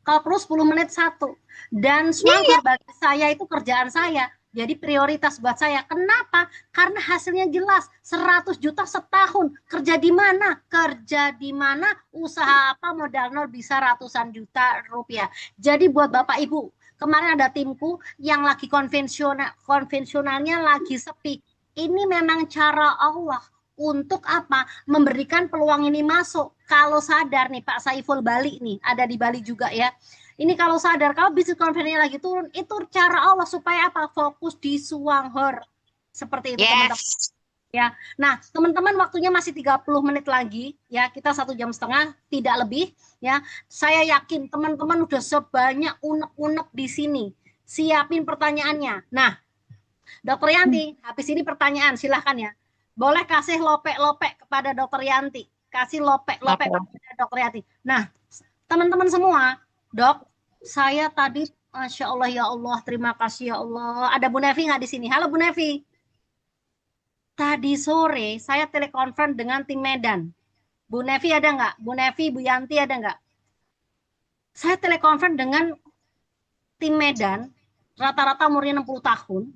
Kalau perlu 10 menit 1. Dan swanger bagi saya itu kerjaan saya. Jadi prioritas buat saya. Kenapa? Karena hasilnya jelas. 100 juta setahun. Kerja di mana? Kerja di mana? Usaha apa? Modal nol bisa ratusan juta rupiah. Jadi buat Bapak Ibu, kemarin ada timku yang lagi konvensionalnya lagi sepi. Ini memang cara Allah untuk apa? Memberikan peluang ini masuk. Kalau sadar nih Pak Saiful Bali nih, ada di Bali juga ya. Ini kalau sadar, kalau bisnis konvensinya lagi turun, itu cara Allah supaya apa? Fokus di Swanghor. Seperti itu teman-teman. Ya, nah teman-teman waktunya masih 30 menit lagi ya, kita 1 jam setengah, tidak lebih ya. Saya yakin teman-teman udah sebanyak unek-unek di sini. Siapin pertanyaannya. Nah, Dokter Yanti, habis ini pertanyaan, silahkan ya. Boleh kasih lope-lope kepada Dokter Yanti. Kasih lope-lope kepada Dokter Yanti. Nah, teman-teman semua, Dok, saya tadi, Masya Allah ya Allah, terima kasih ya Allah. Ada Bu Nevi nggak di sini? Halo Bu Nevi. Tadi sore saya telekonferensi dengan tim Medan. Bu Nevi ada nggak? Bu Nevi, Bu Yanti ada nggak? Saya telekonferensi dengan tim Medan, rata-rata umurnya 60 tahun.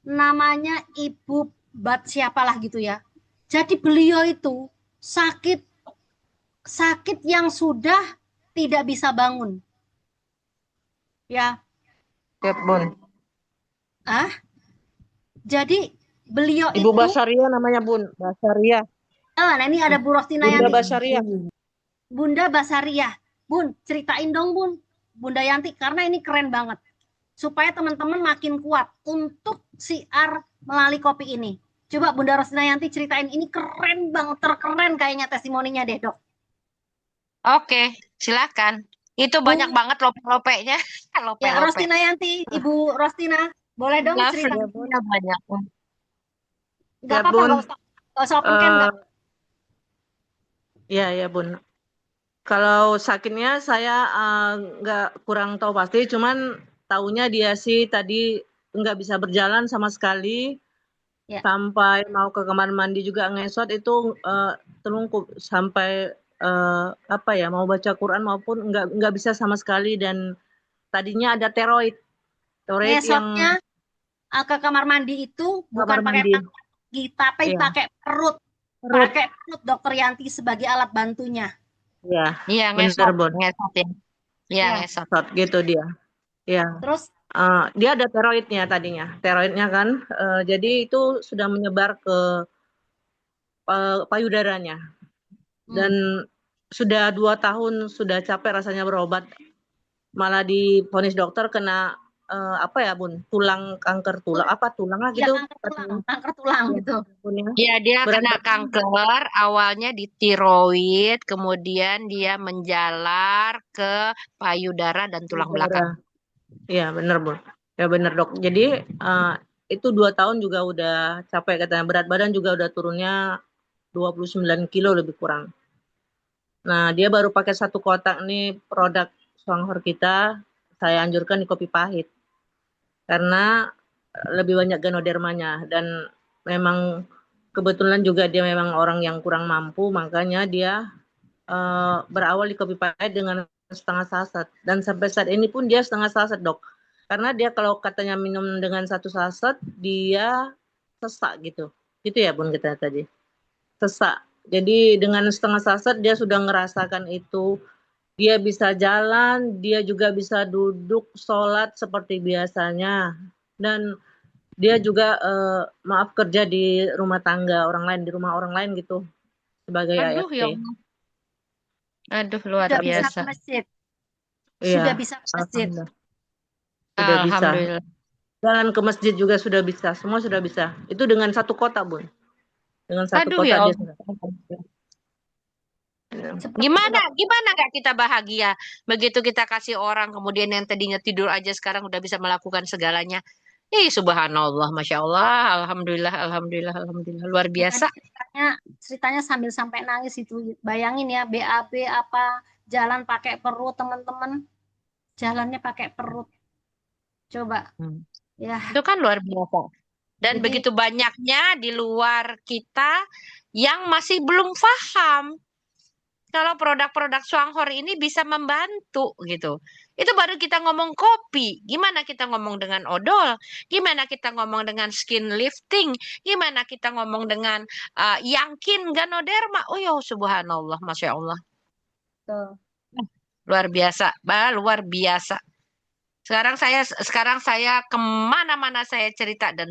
Namanya Ibu Bat siapalah gitu ya. Jadi beliau itu sakit yang sudah tidak bisa bangun. Ya. Ya, Bun. Jadi beliau Ibu itu Basaria namanya, Bun. Basaria. nah ini ada Bu Rostina Bunda Yanti. Basaria. Bunda Basaria. Bun, ceritain dong Bun. Bunda Yanti, karena ini keren banget. Supaya teman-teman makin kuat untuk siar melalui kopi ini. Coba Bunda Rostina Yanti ceritain, ini keren banget, terkeren kayaknya testimoninya deh Dok. Oke, silakan. Itu banyak banget lope-lopenya. Ya, Rostina Yanti, Ibu Rostina, boleh dong cerita? Banyak. Gak apa-apa, gak usah open cam. Ya, Bun. Kalau sakitnya saya nggak kurang tahu pasti, cuman taunya dia sih tadi nggak bisa berjalan sama sekali. Ya. Sampai mau ke kamar mandi juga ngesot itu telungkup sampai mau baca Quran maupun nggak bisa sama sekali, dan tadinya ada steroid ngesotnya yang ke kamar mandi itu bukan pakai kaki tapi pakai perut. Pakai perut Dokter Yanti sebagai alat bantunya. Iya, ngesot, Bun. Ngesot ya. Iya, ngesot gitu dia. Ya. Terus Dia ada steroidnya tadinya. Steroidnya kan, jadi itu sudah menyebar ke payudaranya. Dan sudah 2 tahun sudah capek rasanya berobat. Malah divonis dokter kena apa ya Bun? Kanker tulang lah ya gitu. kanker tulang gitu. Ya, dia Berat kena kanker, awalnya di tiroid, kemudian dia menjalar ke payudara dan tulang belakang. Iya, bener Bun. Ya bener dok. Jadi itu 2 tahun juga udah capek katanya. Berat badan juga udah turunnya 29 kilo lebih kurang. Nah, dia baru pakai 1 kotak nih produk Swanghor kita. Saya anjurkan di kopi pahit. Karena lebih banyak ganodermanya dan memang kebetulan juga dia memang orang yang kurang mampu, makanya dia berawal di kopi pahit dengan setengah saset. Dan sampai saat ini pun dia setengah saset dok. Karena dia kalau katanya minum dengan 1 saset, dia sesak gitu. Gitu ya Bun kita tadi. Sesak. Jadi dengan setengah saset dia sudah ngerasakan itu. Dia bisa jalan, dia juga bisa duduk, sholat seperti biasanya. Dan dia juga kerja di rumah tangga orang lain, di rumah orang lain gitu. Sebagai Aduh, ART. ya Allah. Aduh, luar Sudah bisa biasa. ke masjid. Iya, Sudah bisa ke masjid. sudah bisa. Alhamdulillah. Jalan ke masjid juga sudah bisa, semua sudah bisa. Itu dengan 1 kotak Bun. Dengan 1 Aduh, kotak ya dia Allah. sudah. Gimana nggak kita bahagia begitu kita kasih orang, kemudian yang tadinya tidur aja sekarang udah bisa melakukan segalanya. Subhanallah, Masya Allah, Alhamdulillah, Alhamdulillah, Alhamdulillah, luar Ya, biasa. tadi ceritanya sambil sampai nangis itu. Bayangin ya, BAB apa jalan pakai perut teman-teman. Jalannya pakai perut. Coba. Ya. Itu kan luar biasa. Dan Jadi- begitu banyaknya di luar kita yang masih belum paham kalau produk-produk Swanghor ini bisa membantu gitu. Itu baru kita ngomong kopi. Gimana kita ngomong dengan odol? Gimana kita ngomong dengan skin lifting? Gimana kita ngomong dengan Yangkin Ganoderma? Oh ya subhanallah, Masya Allah. Tuh. Luar biasa, luar biasa. Sekarang saya kemana-mana saya cerita dan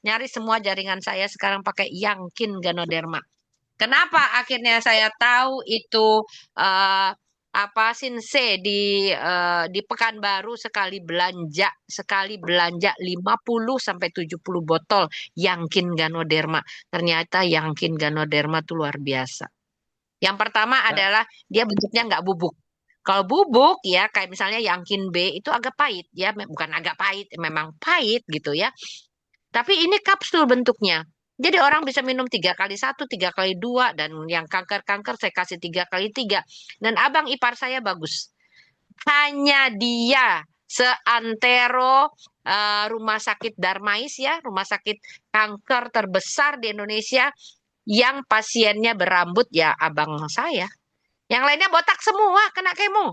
nyari semua jaringan saya sekarang pakai Yangkin Ganoderma. Kenapa akhirnya saya tahu itu Sinse di Pekanbaru sekali belanja 50 sampai 70 botol Yangkin Ganoderma. Ternyata Yangkin Ganoderma itu luar biasa. Yang pertama adalah dia bentuknya nggak bubuk. Kalau bubuk ya kayak misalnya Yangkin B itu agak pahit ya, bukan agak pahit, memang pahit gitu ya. Tapi ini kapsul bentuknya. Jadi orang bisa minum 3x1, 3x2, dan yang kanker-kanker saya kasih 3x3. Dan abang ipar saya bagus. Hanya dia seantero rumah sakit Darmais ya, rumah sakit kanker terbesar di Indonesia yang pasiennya berambut ya abang saya. Yang lainnya botak semua, kena kemo.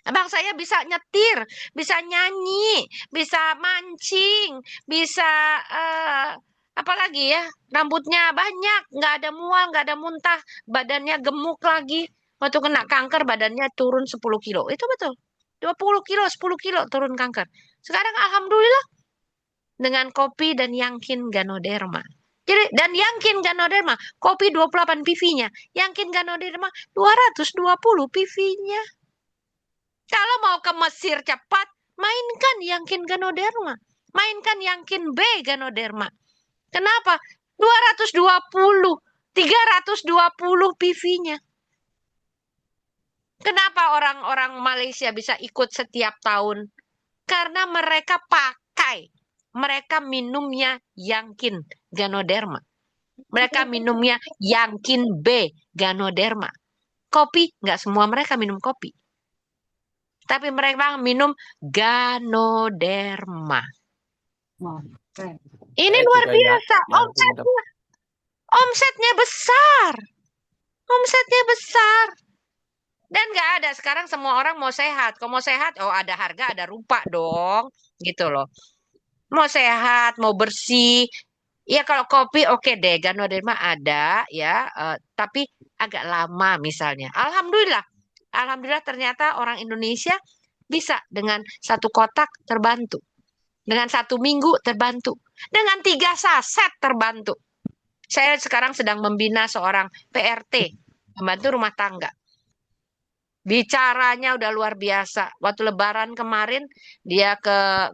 Abang saya bisa nyetir, bisa nyanyi, bisa mancing, bisa apalagi ya, rambutnya banyak, nggak ada mual, nggak ada muntah, badannya gemuk lagi. Waktu kena kanker badannya turun 10 kilo. Itu betul. 20 kilo, 10 kilo turun kanker. Sekarang alhamdulillah dengan kopi dan Yangkin Ganoderma. Jadi dan Yangkin Ganoderma, kopi 28 PV-nya, Yangkin Ganoderma 220 PV-nya. Kalau mau ke Mesir cepat, mainkan Yangkin Ganoderma. Mainkan Yangkin B Ganoderma. Kenapa? 220, 320 PV-nya. Kenapa orang-orang Malaysia bisa ikut setiap tahun? Karena mereka mereka minumnya Yangkin Ganoderma. Mereka minumnya Yangkin B Ganoderma. Kopi, nggak semua mereka minum kopi. Tapi mereka minum Ganoderma. Ini luar biasa. Omsetnya besar. Omsetnya besar. Dan nggak ada. Sekarang semua orang mau sehat. Kalau mau sehat, ada harga, ada rupa dong. Gitu loh. Mau sehat, mau bersih. Ya kalau kopi oke deh. Ganoderma ada ya. Tapi agak lama misalnya. Alhamdulillah ternyata orang Indonesia bisa dengan 1 kotak terbantu. Dengan 1 minggu terbantu. Dengan 3 saset terbantu. Saya sekarang sedang membina seorang PRT, pembantu rumah tangga. Bicaranya udah luar biasa. Waktu Lebaran kemarin,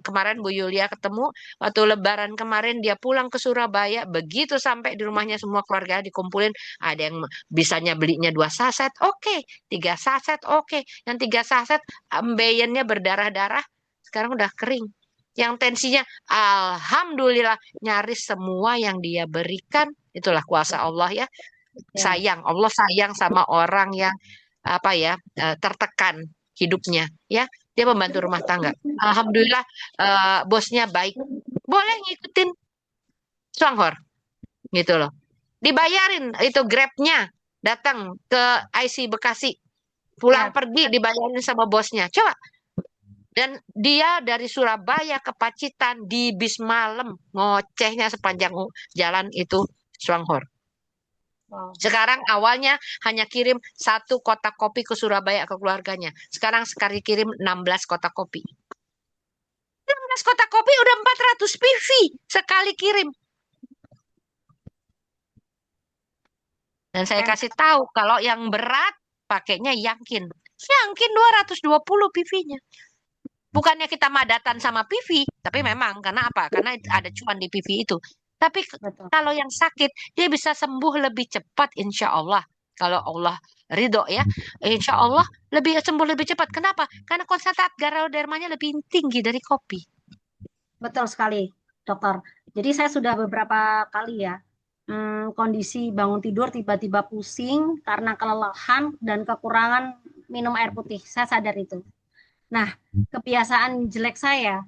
kemarin Bu Yulia ketemu. Waktu Lebaran kemarin dia pulang ke Surabaya. Begitu sampai di rumahnya semua keluarga dikumpulin. Ada yang bisanya belinya 2 saset, oke. 3 saset, oke. Yang 3 saset, ambeyennya berdarah-darah. Sekarang udah kering. Yang tensinya, alhamdulillah, nyaris semua yang dia berikan. Itulah kuasa Allah ya. Sayang, Allah sayang sama orang yang tertekan hidupnya ya, dia membantu rumah tangga. Alhamdulillah bosnya baik, boleh ngikutin Swanghor gitu loh, dibayarin itu Grabnya datang ke IC Bekasi, pulang pergi dibayarin sama bosnya, coba. Dan dia dari Surabaya ke Pacitan di bis malam, ngocehnya sepanjang jalan itu Swanghor. Sekarang awalnya hanya kirim 1 kotak kopi ke Surabaya ke keluarganya. Sekarang sekali kirim 16 kotak kopi. 16 kotak kopi udah 400 PV sekali kirim. Dan saya kasih tahu kalau yang berat pakainya Yankin. Yankin 220 PV-nya. Bukannya kita madatan sama PV, tapi memang karena apa? Karena ada cuan di PV itu. Tapi kalau yang sakit, dia bisa sembuh lebih cepat, insya Allah. Kalau Allah ridho ya, insya Allah sembuh lebih cepat. Kenapa? Karena konsentrat ganodermanya lebih tinggi dari kopi. Betul sekali, dokter. Jadi saya sudah beberapa kali ya, kondisi bangun tidur tiba-tiba pusing karena kelelahan dan kekurangan minum air putih. Saya sadar itu. Nah, kebiasaan jelek saya,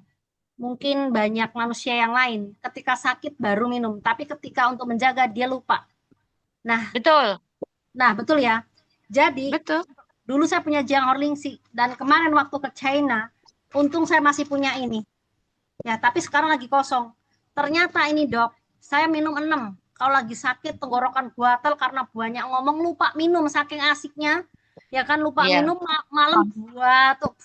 mungkin banyak manusia yang lain, ketika sakit baru minum, tapi ketika untuk menjaga dia lupa. Nah, betul. Nah, betul ya. Jadi, betul. Dulu saya punya Jiang Horlingsi, dan kemarin waktu ke China, untung saya masih punya ini. Ya, tapi sekarang lagi kosong. Ternyata ini, Dok, saya minum 6. Kalau lagi sakit, tenggorokan gatal karena banyak ngomong, lupa minum saking asiknya. Ya kan, lupa minum, malam batuk.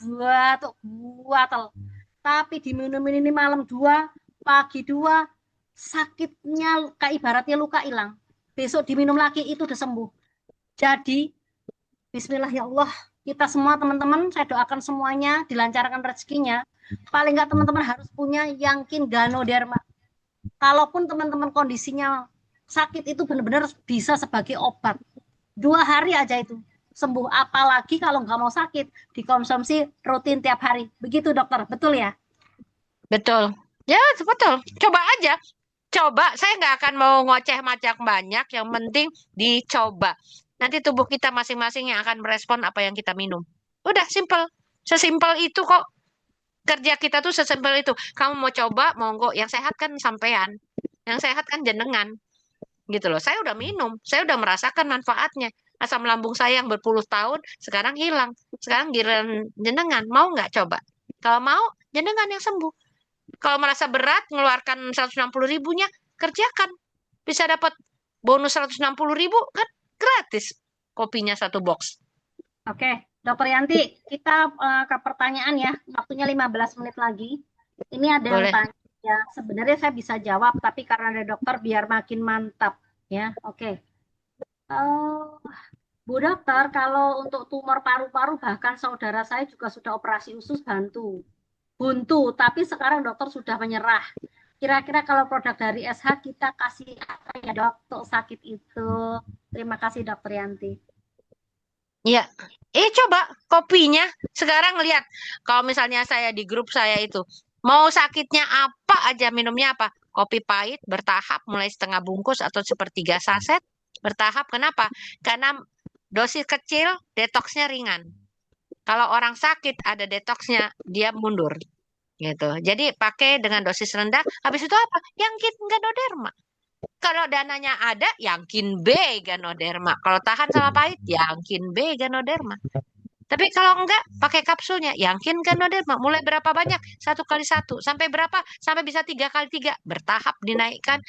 Tapi diminumin ini malam 2, pagi 2, sakitnya kayak ibaratnya luka hilang. Besok diminum lagi, itu udah sembuh. Jadi, bismillah ya Allah, kita semua teman-teman, saya doakan semuanya dilancarkan rezekinya. Paling nggak teman-teman harus punya Yankin Ganoderma. Kalaupun teman-teman kondisinya sakit, itu benar-benar bisa sebagai obat. 2 hari aja itu sembuh, apalagi kalau nggak mau sakit, dikonsumsi rutin tiap hari. Begitu dokter, betul ya? Betul. Ya, betul. Coba aja. Coba, saya nggak akan mau ngoceh macam banyak, yang penting dicoba. Nanti tubuh kita masing-masing yang akan merespon apa yang kita minum. Udah, simple. Sesimpel itu kok. Kerja kita tuh sesimpel itu. Kamu mau coba, monggo. Yang sehat kan sampean. Yang sehat kan jenengan. Gitu loh. Saya udah minum. Saya udah merasakan manfaatnya. Asam lambung saya yang berpuluh tahun, sekarang hilang. Sekarang giliran jenengan. Mau nggak coba? Kalau mau, jenengan yang sembuh. Kalau merasa berat, ngeluarkan 160.000-nya, kerjakan. Bisa dapat bonus 160.000, kan gratis kopinya 1 box. Oke, Dokter Yanti, kita ke pertanyaan ya. Waktunya 15 menit lagi. Ini ada yang tanya. Ya, sebenarnya saya bisa jawab, tapi karena ada dokter biar makin mantap. Ya, oke. Bu dokter, kalau untuk tumor paru-paru, bahkan saudara saya juga sudah operasi usus buntu, tapi sekarang dokter sudah menyerah. Kira-kira kalau produk dari SH kita kasih apa ya dok untuk sakit itu? Terima kasih dokter Yanti. Iya, coba kopinya. Sekarang lihat, kalau misalnya saya di grup saya itu, mau sakitnya apa aja, minumnya apa? Kopi pahit bertahap, mulai setengah bungkus atau 1/3 saset. Bertahap, kenapa? Karena dosis kecil, detoksnya ringan. Kalau orang sakit ada detoksnya, dia mundur. Gitu. Jadi pakai dengan dosis rendah, habis itu apa? Yankin Ganoderma. Kalau dananya ada, Yankin B Ganoderma. Kalau tahan sama pahit, Yankin B Ganoderma. Tapi kalau enggak, pakai kapsulnya, Yankin Ganoderma. Mulai berapa banyak? 1 kali 1. Sampai berapa? Sampai bisa 3 kali 3. Bertahap dinaikkan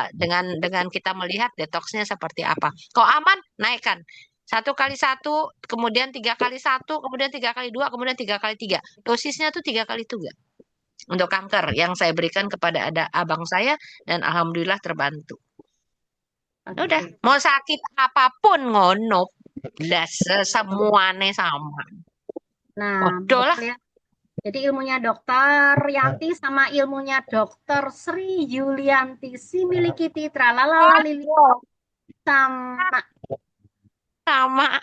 dengan kita melihat detoksnya seperti apa. Kalau aman, naikkan. 1 kali 1, kemudian 3 kali 1, kemudian 3 kali 2, kemudian 3 kali 3. Dosisnya tuh 3 kali 3 untuk kanker yang saya berikan kepada ada abang saya dan alhamdulillah terbantu. Udah, Oke. mau sakit apapun ngono, semuanya sama. Nah, Bodoh lah. betul ya. Jadi ilmunya Dokter Yanti sama ilmunya Dokter Sri Yulianti Similikiti Tralala Lili sama. Sama.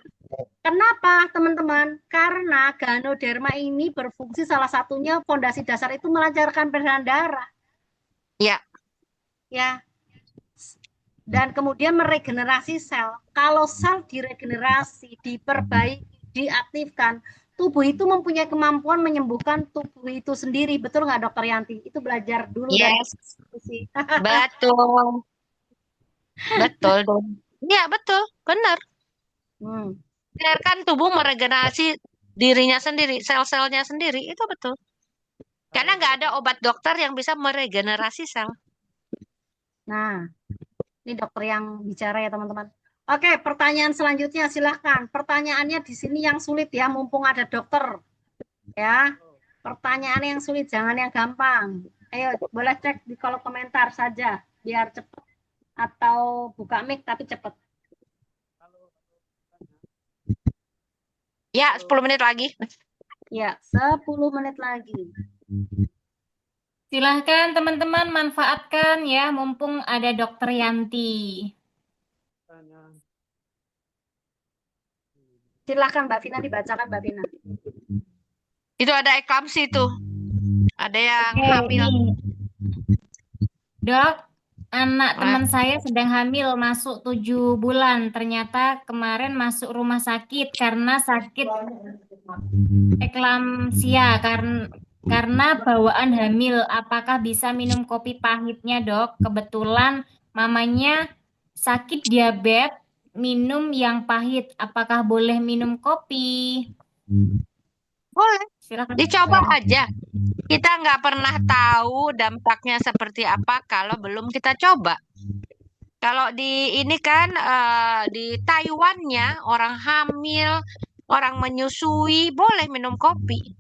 Kenapa, teman-teman? Karena Ganoderma ini berfungsi salah satunya fondasi dasar itu melancarkan peredaran darah. Ya. Ya. Dan kemudian meregenerasi sel. Kalau sel diregenerasi, diperbaiki, diaktifkan, tubuh itu mempunyai kemampuan menyembuhkan tubuh itu sendiri. Betul nggak, Dokter Yanti? Itu belajar dulu dari Yes. diskusi. Betul. Betul. Iya, betul. Benar. Biarkan tubuh meregenerasi dirinya sendiri, sel-selnya sendiri. Itu betul. Karena nggak ada obat dokter yang bisa meregenerasi sel. Nah, ini dokter yang bicara ya, teman-teman. Oke, pertanyaan selanjutnya silahkan. Pertanyaannya di sini yang sulit ya, mumpung ada dokter. Ya, pertanyaan yang sulit, jangan yang gampang. Ayo, boleh cek di kolom komentar saja, biar cepat. Atau buka mic tapi cepat. Ya, 10 menit lagi. Ya, 10 menit lagi. Silahkan teman-teman manfaatkan ya, mumpung ada Dokter Yanti. Silahkan Mbak Vina, dibacakan Mbak Vina. Itu ada eklamsi tuh. Ada yang Oke, hamil. nih. Dok, anak teman saya sedang hamil masuk 7 bulan. Ternyata kemarin masuk rumah sakit karena sakit eklamsia karena bawaan hamil. Apakah bisa minum kopi pahitnya, Dok? Kebetulan mamanya sakit diabetes, minum yang pahit. Apakah boleh minum kopi? Boleh. Silakan. Dicoba aja. Kita nggak pernah tahu dampaknya seperti apa kalau belum kita coba. Kalau di ini kan di Taiwannya orang hamil, orang menyusui boleh minum kopi.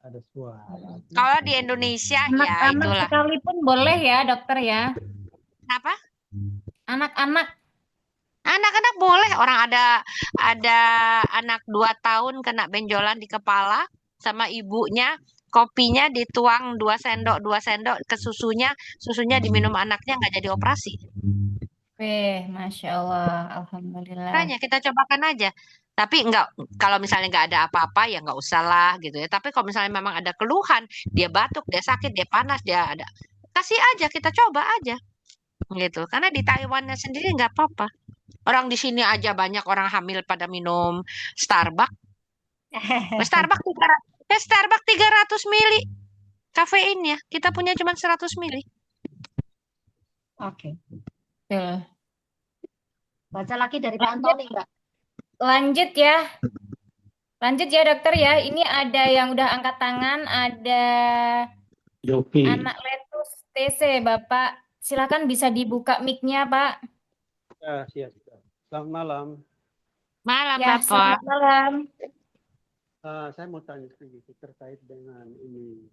Ada suara. Kalau di Indonesia ya Anak-anak itulah. sekalipun boleh ya, dokter ya? Apa? Anak-anak. Anak-anak boleh. Orang ada anak 2 tahun kena benjolan di kepala sama ibunya, kopinya dituang 2 sendok ke susunya diminum anaknya nggak jadi operasi. Masya Allah, Alhamdulillah. Makanya kita cobakan aja. Tapi kalau misalnya nggak ada apa-apa ya nggak usah lah gitu ya. Tapi kalau misalnya memang ada keluhan, dia batuk, dia sakit, dia panas, dia ada, kasih aja, kita coba aja gitu. Karena di Taiwannya sendiri nggak apa-apa. Orang di sini aja banyak orang hamil pada minum Starbucks. Starbucks 300 mili kafeinnya. Kita punya cuma 100 mili. Oke. Betul. Baca lagi dari Pak Antoni, Mbak. Lanjut ya dokter ya. Ini ada yang udah angkat tangan, ada Yopi. anak Letus TC, Bapak. Silakan bisa dibuka mic-nya, Pak. Ya, siap. Selamat malam. Malam, Ya, Bapak. selamat malam. Saya mau tanya sedikit terkait dengan ini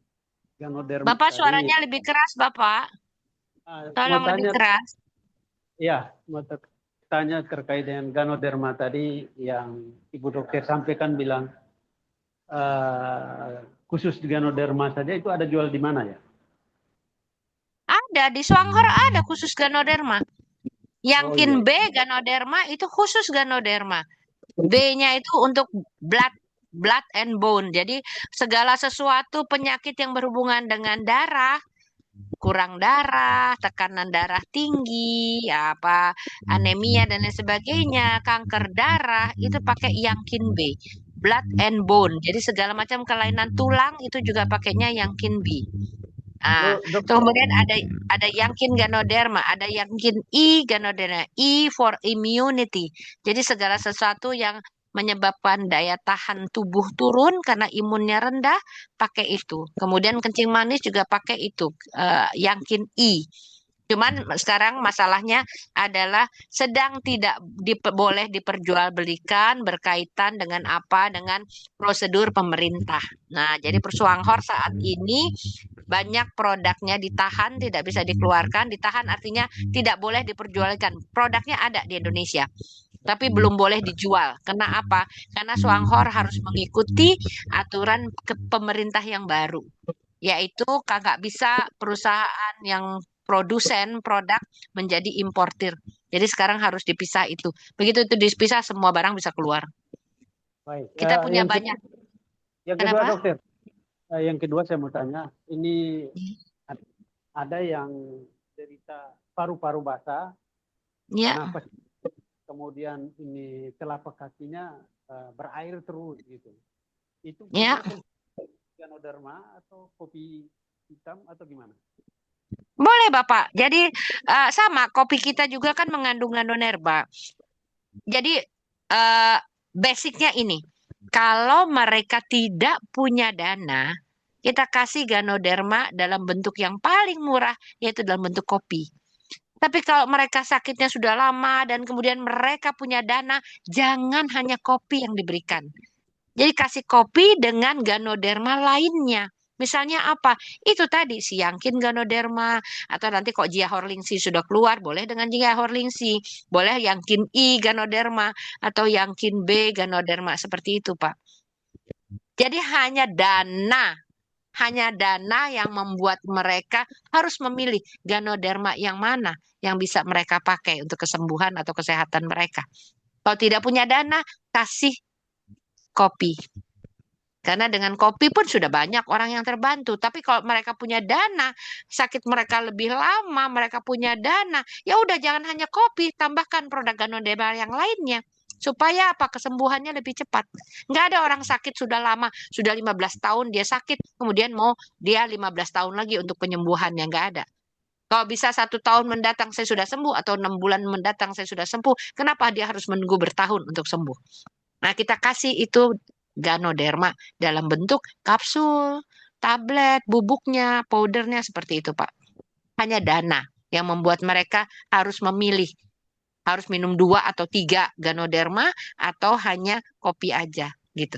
Ganoderma Bapak tadi. suaranya lebih keras, Bapak. Tolong lebih keras. Ya, mau tanya terkait dengan Ganoderma tadi yang Ibu Dokter sampaikan bilang khusus Ganoderma saja itu ada jual di mana ya? Ada di Swanghor ada khusus Ganoderma. Yangkin B Ganoderma itu khusus Ganoderma. B-nya itu untuk blood and bone. Jadi segala sesuatu penyakit yang berhubungan dengan darah, kurang darah, tekanan darah tinggi, anemia dan lain sebagainya, kanker darah itu pakai Yangkin B, blood and bone. Jadi segala macam kelainan tulang itu juga pakainya Yangkin B. Kemudian ada Yangkin Ganoderma, ada Yangkin E Ganoderma, E for immunity. Jadi segala sesuatu yang menyebabkan daya tahan tubuh turun karena imunnya rendah, pakai itu. Kemudian kencing manis juga pakai itu, Yangkin E. Cuman sekarang masalahnya adalah sedang tidak boleh diperjualbelikan berkaitan dengan apa? Dengan prosedur pemerintah. Nah, jadi Persuanghor saat ini banyak produknya ditahan, tidak bisa dikeluarkan. Ditahan artinya tidak boleh diperjualkan. Produknya ada di Indonesia, tapi belum boleh dijual. Karena apa? Karena Swanghor harus mengikuti aturan pemerintah yang baru, yaitu kagak bisa perusahaan yang produsen produk menjadi importir. Jadi sekarang harus dipisah itu. Begitu itu dipisah, semua barang bisa keluar. Baik. Kita punya Yang banyak. yang kedua, Kenapa? dokter. Yang kedua saya mau tanya, ini ada yang cerita paru-paru basah, Ya, kenapa kemudian ini telapak kakinya berair terus gitu. Itu ya. Ganoderma atau kopi hitam atau gimana? Boleh Bapak. Jadi sama kopi kita juga kan mengandung ganoderma. Jadi basicnya ini, kalau mereka tidak punya dana, kita kasih ganoderma dalam bentuk yang paling murah, yaitu dalam bentuk kopi. Tapi kalau mereka sakitnya sudah lama dan kemudian mereka punya dana, jangan hanya kopi yang diberikan. Jadi kasih kopi dengan ganoderma lainnya. Misalnya apa? Itu tadi siangkin ganoderma, atau nanti kok Jia Horlingsi sudah keluar, boleh dengan Jia Horlingsi, boleh yangkin I ganoderma atau yangkin B ganoderma, seperti itu Pak. Jadi hanya dana yang membuat mereka harus memilih ganoderma yang mana yang bisa mereka pakai untuk kesembuhan atau kesehatan mereka. Kalau tidak punya dana, kasih kopi. Karena dengan kopi pun sudah banyak orang yang terbantu. Tapi kalau mereka punya dana, sakit mereka lebih lama, mereka punya dana, ya udah jangan hanya kopi, tambahkan produk ganoderma yang lainnya. Supaya apa? Kesembuhannya lebih cepat. Nggak ada orang sakit sudah lama, sudah 15 tahun dia sakit, kemudian mau dia 15 tahun lagi untuk penyembuhannya, nggak ada. Kalau bisa 1 tahun mendatang saya sudah sembuh, atau 6 bulan mendatang saya sudah sembuh, kenapa dia harus menunggu bertahun untuk sembuh? Nah, kita kasih itu ganoderma dalam bentuk kapsul, tablet, bubuknya, powdernya, seperti itu, Pak. Hanya dana yang membuat mereka harus memilih, harus minum 2 atau 3 ganoderma atau hanya kopi aja, gitu.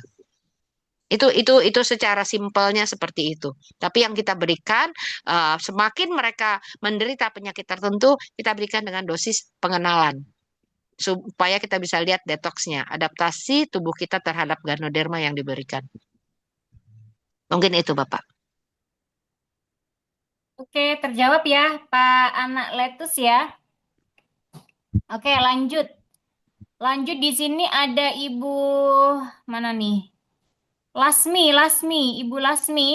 Itu secara simpelnya seperti itu. Tapi yang kita berikan, semakin mereka menderita penyakit tertentu, kita berikan dengan dosis pengenalan supaya kita bisa lihat detoksnya, adaptasi tubuh kita terhadap ganoderma yang diberikan. Mungkin itu Bapak. Oke, terjawab ya Pak Anak Letus ya. Oke, lanjut. Lanjut di sini ada Ibu mana nih? Lasmi, Ibu Lasmi.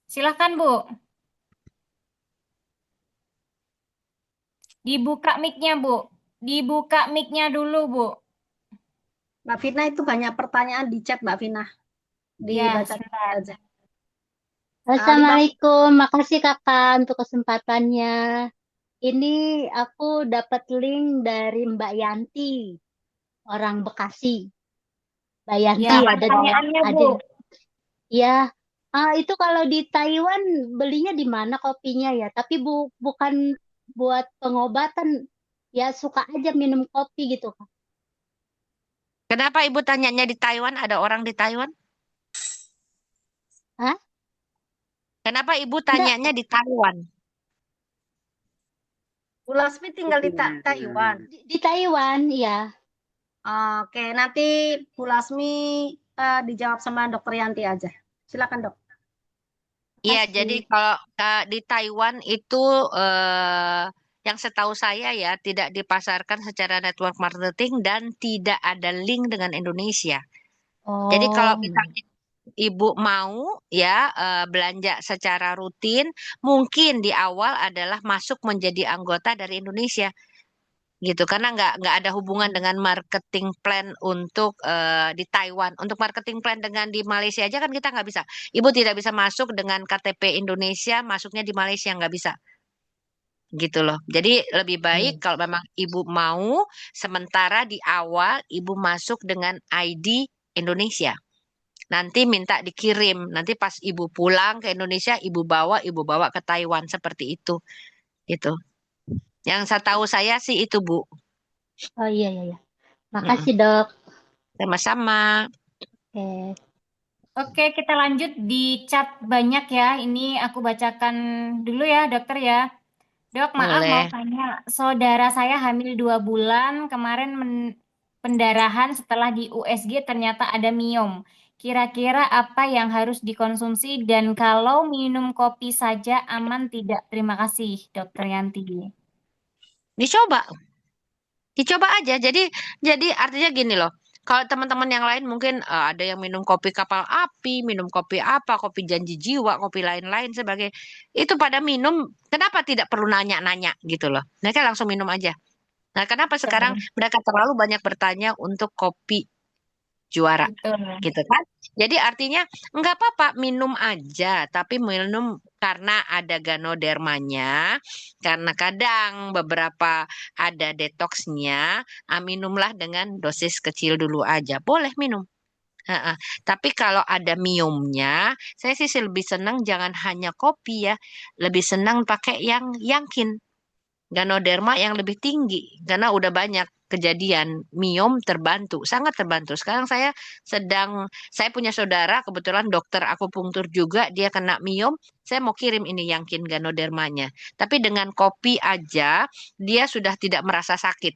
Silahkan Bu. Dibuka mic-nya Bu. Dibuka mic-nya dulu Bu. Mbak Vina, itu banyak pertanyaan di chat Mbak Vina. Ya, Dibaca sebentar. aja. Assalamualaikum, makasih kakak untuk kesempatannya. Ini aku dapat link dari Mbak Yanti, orang Bekasi. Mbak Yanti Ya, ada pertanyaannya Bu. Ya, itu kalau di Taiwan belinya di mana kopinya ya? Tapi bukan buat pengobatan, ya suka aja minum kopi gitu Kak. Kenapa Ibu tanyanya di Taiwan? Ada orang di Taiwan? Hah? Kenapa Ibu tanyanya di Taiwan? Bu Lasmi tinggal di Taiwan. Di Taiwan, ya. Oke, nanti Bu Lasmi dijawab sama Dokter Yanti aja. Silakan Dok. Iya, jadi kalau di Taiwan itu yang setahu saya ya tidak dipasarkan secara network marketing dan tidak ada link dengan Indonesia. Jadi kalau misalnya Ibu mau ya belanja secara rutin, mungkin di awal adalah masuk menjadi anggota dari Indonesia, gitu. Karena nggak ada hubungan dengan marketing plan untuk di Taiwan. Untuk marketing plan dengan di Malaysia aja kan kita nggak bisa. Ibu tidak bisa masuk dengan KTP Indonesia, masuknya di Malaysia nggak bisa. Gitu loh. Jadi lebih baik kalau memang Ibu mau, sementara di awal Ibu masuk dengan ID Indonesia. Nanti minta dikirim. Nanti pas ibu pulang ke Indonesia, ibu bawa ke Taiwan seperti itu. Gitu. Yang saya tahu saya sih itu, Bu. Oh iya, iya, iya. Mm-mm. Makasih, Dok. Sama-sama. Oke. Oke, kita lanjut di chat banyak ya. Ini aku bacakan dulu ya, dokter ya. Dok, maaf mau Boleh. tanya. Saudara saya hamil 2 bulan, kemarin pendarahan setelah di USG ternyata ada miom. Kira-kira apa yang harus dikonsumsi dan kalau minum kopi saja aman tidak? Terima kasih, Dokter Yanti. Dicoba. Dicoba aja. Jadi artinya gini loh. Kalau teman-teman yang lain mungkin ada yang minum kopi kapal api, minum kopi apa, kopi janji jiwa, kopi lain-lain sebagai itu pada minum. Kenapa tidak perlu nanya-nanya gitu loh? Mereka langsung minum aja. Nah, kenapa sekarang Betul, mereka terlalu banyak bertanya untuk kopi juara betul. gitu kan? Jadi artinya nggak apa-apa minum aja, tapi minum karena ada ganodermanya, karena kadang beberapa ada detoksnya, minumlah dengan dosis kecil dulu aja, boleh minum. Heeh. Tapi kalau ada miumnya, saya sih lebih senang jangan hanya kopi ya, lebih senang pakai yang Yangkin. Ganoderma yang lebih tinggi karena udah banyak kejadian miom terbantu, sangat terbantu. Sekarang saya punya saudara kebetulan dokter akupunktur juga, dia kena miom. Saya mau kirim ini Yangkin Ganodermanya. Tapi dengan kopi aja dia sudah tidak merasa sakit.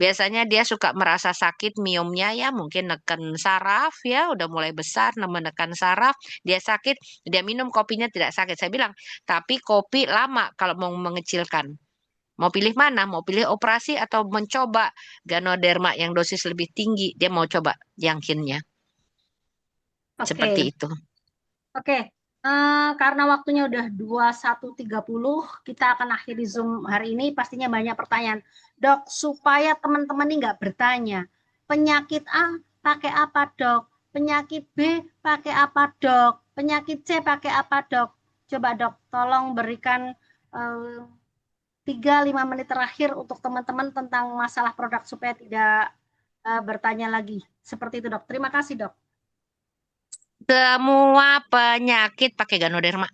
Biasanya dia suka merasa sakit miomnya ya mungkin neken saraf ya udah mulai besar menekan saraf dia sakit dia minum kopinya tidak sakit. Saya bilang tapi kopi lama kalau mau mengecilkan. Mau pilih mana? Mau pilih operasi atau mencoba Ganoderma yang dosis lebih tinggi? Dia mau coba Yangkinnya. Seperti Oke, itu. oke. Karena waktunya udah 21.30, kita akan akhiri Zoom hari ini. Pastinya banyak pertanyaan. Dok, supaya teman-teman ini nggak bertanya, penyakit A pakai apa, Dok? Penyakit B pakai apa, Dok? Penyakit C pakai apa, Dok? Coba, Dok, tolong berikan 3-5 menit terakhir untuk teman-teman tentang masalah produk supaya tidak bertanya lagi. Seperti itu, Dok. Terima kasih, Dok. Semua penyakit pakai Ganoderma.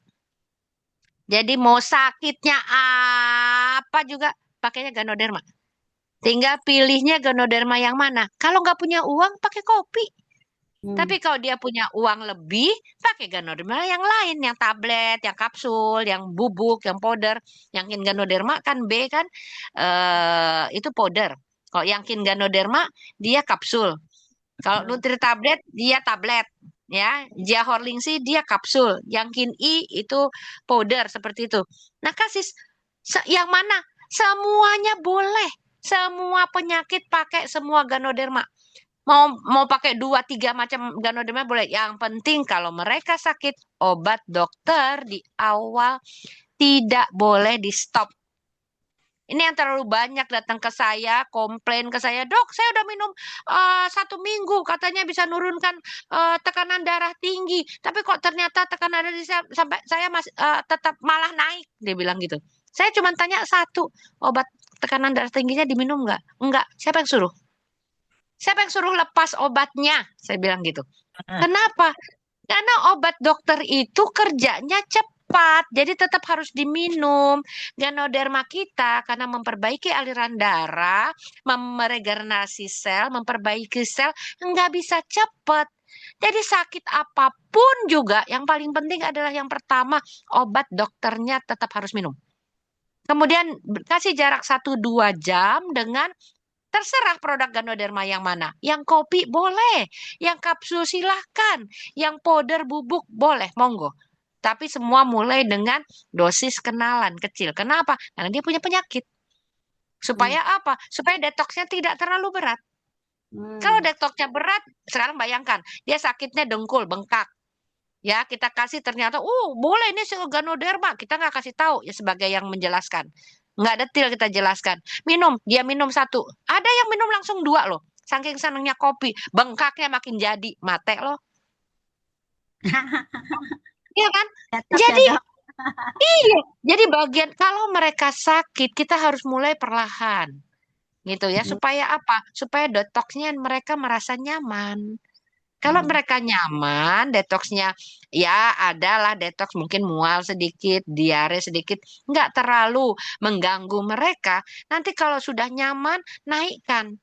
Jadi mau sakitnya apa juga pakainya Ganoderma. Tinggal pilihnya Ganoderma yang mana. Kalau nggak punya uang pakai kopi. Tapi kalau dia punya uang lebih, pakai Ganoderma yang lain, yang tablet, yang kapsul, yang bubuk, yang powder. Yang Ganoderma kan B kan itu powder. Kalau yang Ganoderma dia kapsul. Kalau Nutri tablet dia tablet, ya. Jia Horlingsi dia kapsul. Yang I itu powder seperti itu. Nah kasih yang mana? Semuanya boleh. Semua penyakit pakai semua Ganoderma. Mau pakai 2-3 macam Ganoderma boleh. Yang penting kalau mereka sakit, obat dokter di awal tidak boleh di stop. Ini yang terlalu banyak datang ke saya, komplain ke saya, dok, saya udah minum 1 minggu, katanya bisa nurunkan tekanan darah tinggi, tapi kok ternyata tekanan darah sampai saya masih tetap malah naik, dia bilang gitu. Saya cuma tanya satu, obat tekanan darah tingginya diminum nggak? Enggak. Siapa yang suruh? Siapa yang suruh lepas obatnya? Saya bilang gitu. Kenapa? Karena obat dokter itu kerjanya cepat, jadi tetap harus diminum. Ganoderma kita karena memperbaiki aliran darah, meregenerasi sel, memperbaiki sel, nggak bisa cepat. Jadi sakit apapun juga, yang paling penting adalah yang pertama, obat dokternya tetap harus minum. Kemudian kasih jarak 1-2 jam dengan terserah produk Ganoderma yang mana. Yang kopi boleh, yang kapsul silahkan, yang powder bubuk boleh, monggo. Tapi semua mulai dengan dosis kenalan kecil. Kenapa? Karena dia punya penyakit. Supaya apa? Supaya detoksnya tidak terlalu berat. Kalau detoksnya berat, sekarang bayangkan, dia sakitnya dengkul, bengkak. Ya, kita kasih ternyata, boleh ini Ganoderma. Kita nggak kasih tahu ya sebagai yang menjelaskan. Nggak detail kita jelaskan. Dia minum 1. Ada yang minum langsung 2 loh. Saking senangnya kopi. Bengkaknya makin jadi. Mate loh. Iya kan? Jadi, iya. Jadi bagian, kalau mereka sakit, kita harus mulai perlahan. Gitu ya. Supaya apa? Supaya detoksnya mereka merasa nyaman. Kalau mereka nyaman, detoksnya ya adalah detoks mungkin mual sedikit, diare sedikit, nggak terlalu mengganggu mereka. Nanti kalau sudah nyaman, naikkan.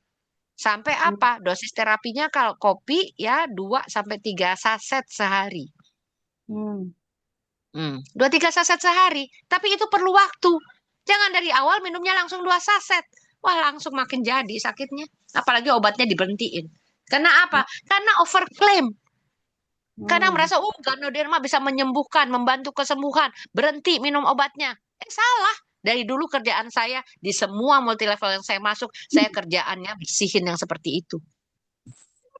Sampai apa? Dosis terapinya kalau kopi ya 2 sampai 3 saset sehari. 2-3 saset sehari. Tapi itu perlu waktu. Jangan dari awal minumnya langsung 2 saset. Wah, langsung makin jadi sakitnya. Apalagi obatnya diberhentiin. Karena apa? Karena overclaim. Karena merasa, Ganoderma bisa menyembuhkan, membantu kesembuhan. Berhenti minum obatnya. Salah. Dari dulu kerjaan saya, di semua multilevel yang saya masuk, saya kerjaannya bersihin yang seperti itu.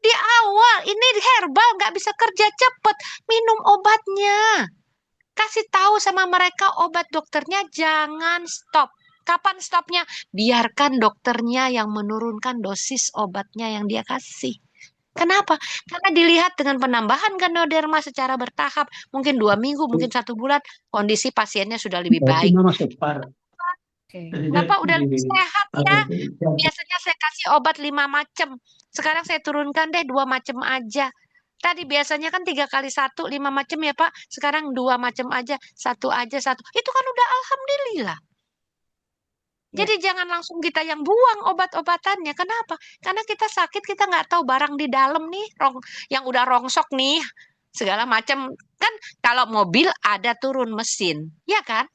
Di awal, ini herbal, nggak bisa kerja cepat. Minum obatnya. Kasih tahu sama mereka obat dokternya jangan stop. Kapan stopnya? Biarkan dokternya yang menurunkan dosis obatnya yang dia kasih. Kenapa? Karena dilihat dengan penambahan Ganoderma secara bertahap, mungkin 2 minggu, mungkin 1 bulan, kondisi pasiennya sudah lebih baik. Bapak udah lebih sehat ya. Biasanya saya kasih obat 5 macam. Sekarang saya turunkan deh 2 macam aja. Tadi biasanya kan 3 kali 1, 5 macam ya Pak. Sekarang 2 macam aja, 1 aja 1. Itu kan udah alhamdulillah. Jadi jangan langsung kita yang buang obat-obatannya. Kenapa? Karena kita sakit, kita nggak tahu barang di dalam nih, yang udah rongsok nih, segala macam. Kan kalau mobil ada turun mesin, ya kan?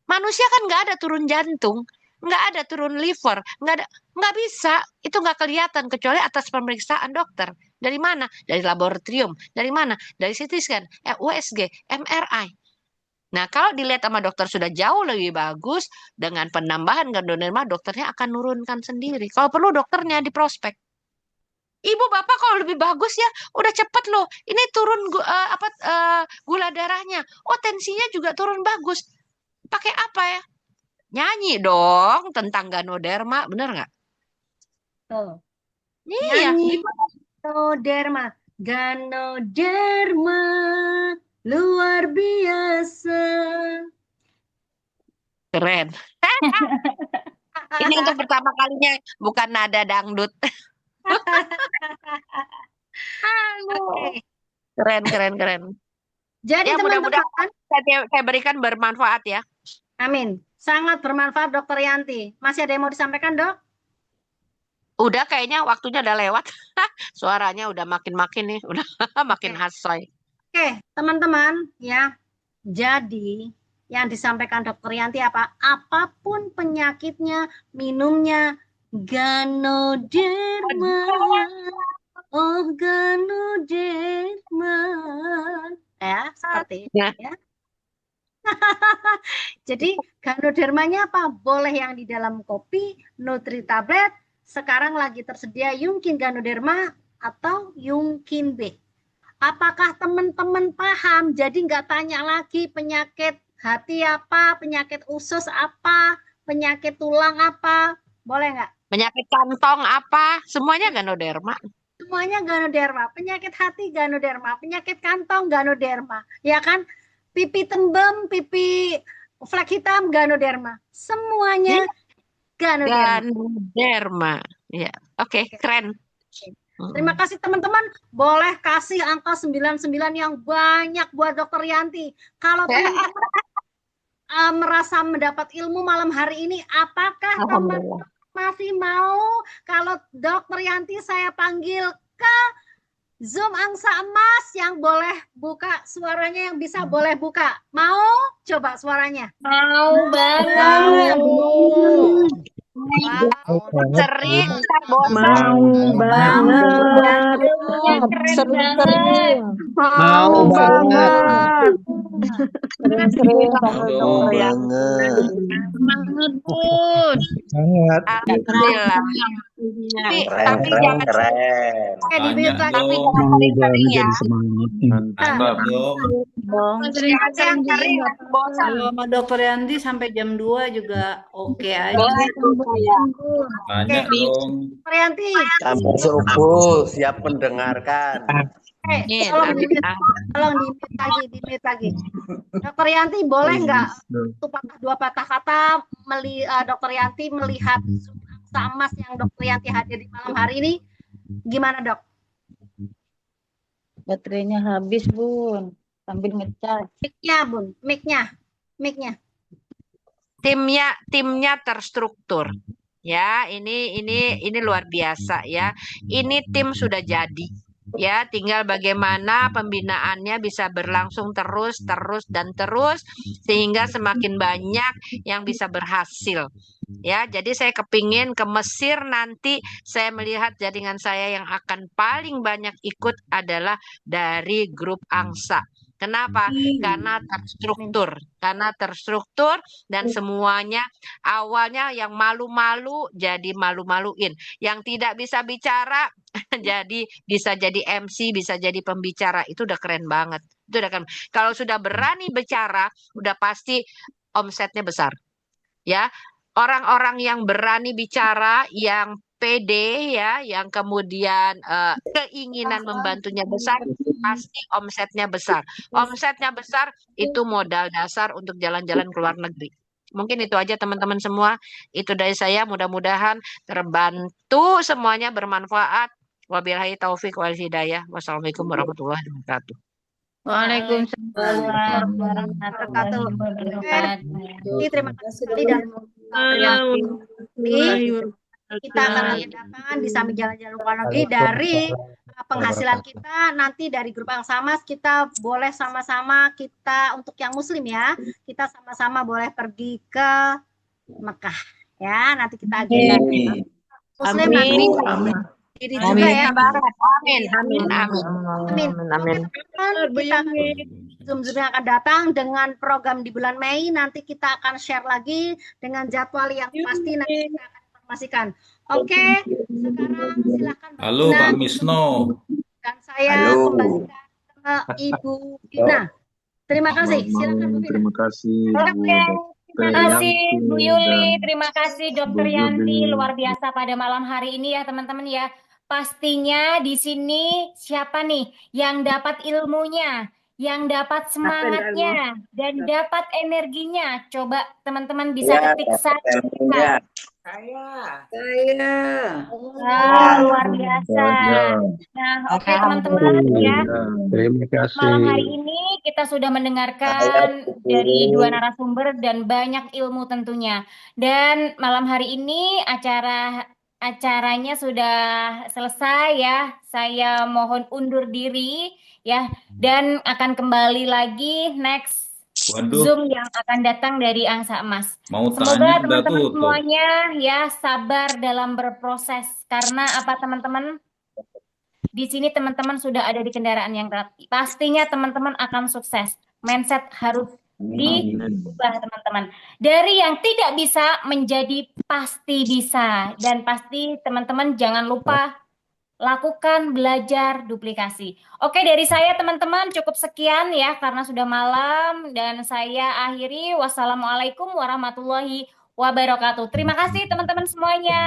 Manusia kan nggak ada turun jantung, nggak ada turun liver, nggak bisa. Itu nggak kelihatan kecuali atas pemeriksaan dokter. Dari mana? Dari laboratorium. Dari mana? Dari CT scan, USG, MRI. Nah, kalau dilihat sama dokter sudah jauh lebih bagus, dengan penambahan Ganoderma, dokternya akan nurunkan sendiri. Kalau perlu dokternya di prospek. Ibu, bapak kalau lebih bagus ya, udah cepet loh. Ini turun gula darahnya. Oh, tensinya juga turun bagus. Pakai apa ya? Nyanyi dong tentang Ganoderma, bener nggak? Tuh. Iya. Nyanyi Ganoderma. Ganoderma luar biasa. Keren. Ini untuk pertama kalinya, bukan nada dangdut. Oke. Keren. Jadi Ya, teman-teman, mudah-mudahan saya berikan bermanfaat ya. amin. Sangat bermanfaat Dokter Yanti. Masih ada yang mau disampaikan, Dok? Udah kayaknya waktunya udah lewat. Suaranya udah makin-makin nih, udah makin hasoy. Oke, teman-teman ya. Jadi yang disampaikan Dokter Yanti apa? Apapun penyakitnya, minumnya Ganoderma. Oh, Ganoderma. Ya, seperti itu ya. Jadi Ganodermanya apa? Boleh yang di dalam kopi, Nutri tablet. Sekarang lagi tersedia Yungkin Ganoderma atau Yungkin B. Apakah teman-teman paham? Jadi nggak tanya lagi penyakit hati apa, penyakit usus apa, penyakit tulang apa, boleh nggak? Penyakit kantong apa? Semuanya Ganoderma. Semuanya Ganoderma. Penyakit hati Ganoderma, penyakit kantong Ganoderma, ya kan? Pipi tembem, pipi flek hitam Ganoderma. Semuanya Ganoderma. Ya, oke, keren. Terima kasih teman-teman. Boleh kasih angka 99 yang banyak buat Dokter Yanti. Kalau teman-teman merasa mendapat ilmu malam hari ini, apakah teman-teman masih mau kalau Dokter Yanti saya panggil ke Zoom angsa emas yang boleh buka suaranya, yang bisa boleh buka? Mau? Coba suaranya. Mau banget. Sering, bosan. Mau banget. Sering. Mau banget. Sering Banget, Bun. Alhamdulillah. Tapi jangan keren. tapi jangan sering-sering ya. Mantap dong. Jangan sering-sering, bosan. Kalau sama Dokter Yanti sampai jam 2 juga oke aja. Banyak dong. Dokter Yanti. Sampai subuh siap mendengarkan. Tolong di-mute lagi. Dokter Yanti boleh nggak dua patah kata Dokter Yanti melihat angsa emas yang Dokter Yanti hadir di malam hari ini? Gimana, Dok? Baterainya habis, Bun. Sambil ngecas. Mic-nya, Bun. Mic-nya. Timnya terstruktur. Ya, ini luar biasa ya. Ini tim sudah jadi. Ya, tinggal bagaimana pembinaannya bisa berlangsung terus sehingga semakin banyak yang bisa berhasil. Ya, jadi saya kepingin ke Mesir nanti saya melihat jaringan saya yang akan paling banyak ikut adalah dari grup Angsa. Kenapa? Karena terstruktur dan semuanya awalnya yang malu-malu jadi malu-maluin, yang tidak bisa bicara jadi bisa jadi MC, bisa jadi pembicara. Itu udah keren banget. Itu udah keren. Kalau sudah berani bicara, udah pasti omsetnya besar. Ya, orang-orang yang berani bicara, yang pede ya, yang kemudian keinginan membantunya besar, pasti omsetnya besar. Omsetnya besar itu modal dasar untuk jalan-jalan ke luar negeri. Mungkin itu aja teman-teman semua. Itu dari saya, mudah-mudahan terbantu semuanya, bermanfaat. Wabillahi taufik wal hidayah. Wassalamualaikum warahmatullahi wabarakatuh. Waalaikumsalam warahmatullahi wabarakatuh. Terima kasih dan kita akan mengadakan di Summit Jalan-Jalan Luar Negeri dari penghasilan kita nanti dari grup Angsa Mas, kita boleh sama-sama kita untuk yang muslim ya, kita sama-sama boleh pergi ke Mekah ya, nanti kita agenda muslim nanti diri juga ya. Amin. Kita Zoom yang akan datang dengan program di bulan Mei, nanti kita akan share lagi dengan jadwal yang pasti nanti kita akan informasikan. Oke, sekarang silakan Halo Pak Misno. Dan saya kembalikan ke Ibu Vina. Terima kasih. Silakan Bu Vina. Terima kasih. Terima kasih Bu Yuli, terima kasih Dokter Yanti, luar biasa pada malam hari ini ya teman-teman ya. Pastinya di sini siapa nih yang dapat ilmunya, yang dapat semangatnya, dan dapat energinya. Coba teman-teman bisa ketik saja. Saya. Luar biasa. Nah, oke teman-teman ya. Terima kasih. Malam hari ini kita sudah mendengarkan dari dua narasumber dan banyak ilmu tentunya. Dan malam hari ini acaranya sudah selesai ya. Saya mohon undur diri ya dan akan kembali lagi next Zoom yang akan datang dari Angsa Emas. Mau Semoga tanya udah teman-teman tutup. semuanya ya sabar dalam berproses karena apa teman-teman? Di sini teman-teman sudah ada di kendaraan yang rapi. Pastinya teman-teman akan sukses. Mindset harus diubah teman-teman. Dari yang tidak bisa menjadi pasti bisa. Dan pasti teman-teman jangan lupa lakukan belajar duplikasi. Oke, dari saya teman-teman cukup sekian ya karena sudah malam dan saya akhiri. Wassalamualaikum warahmatullahi wabarakatuh. Terima kasih teman-teman semuanya.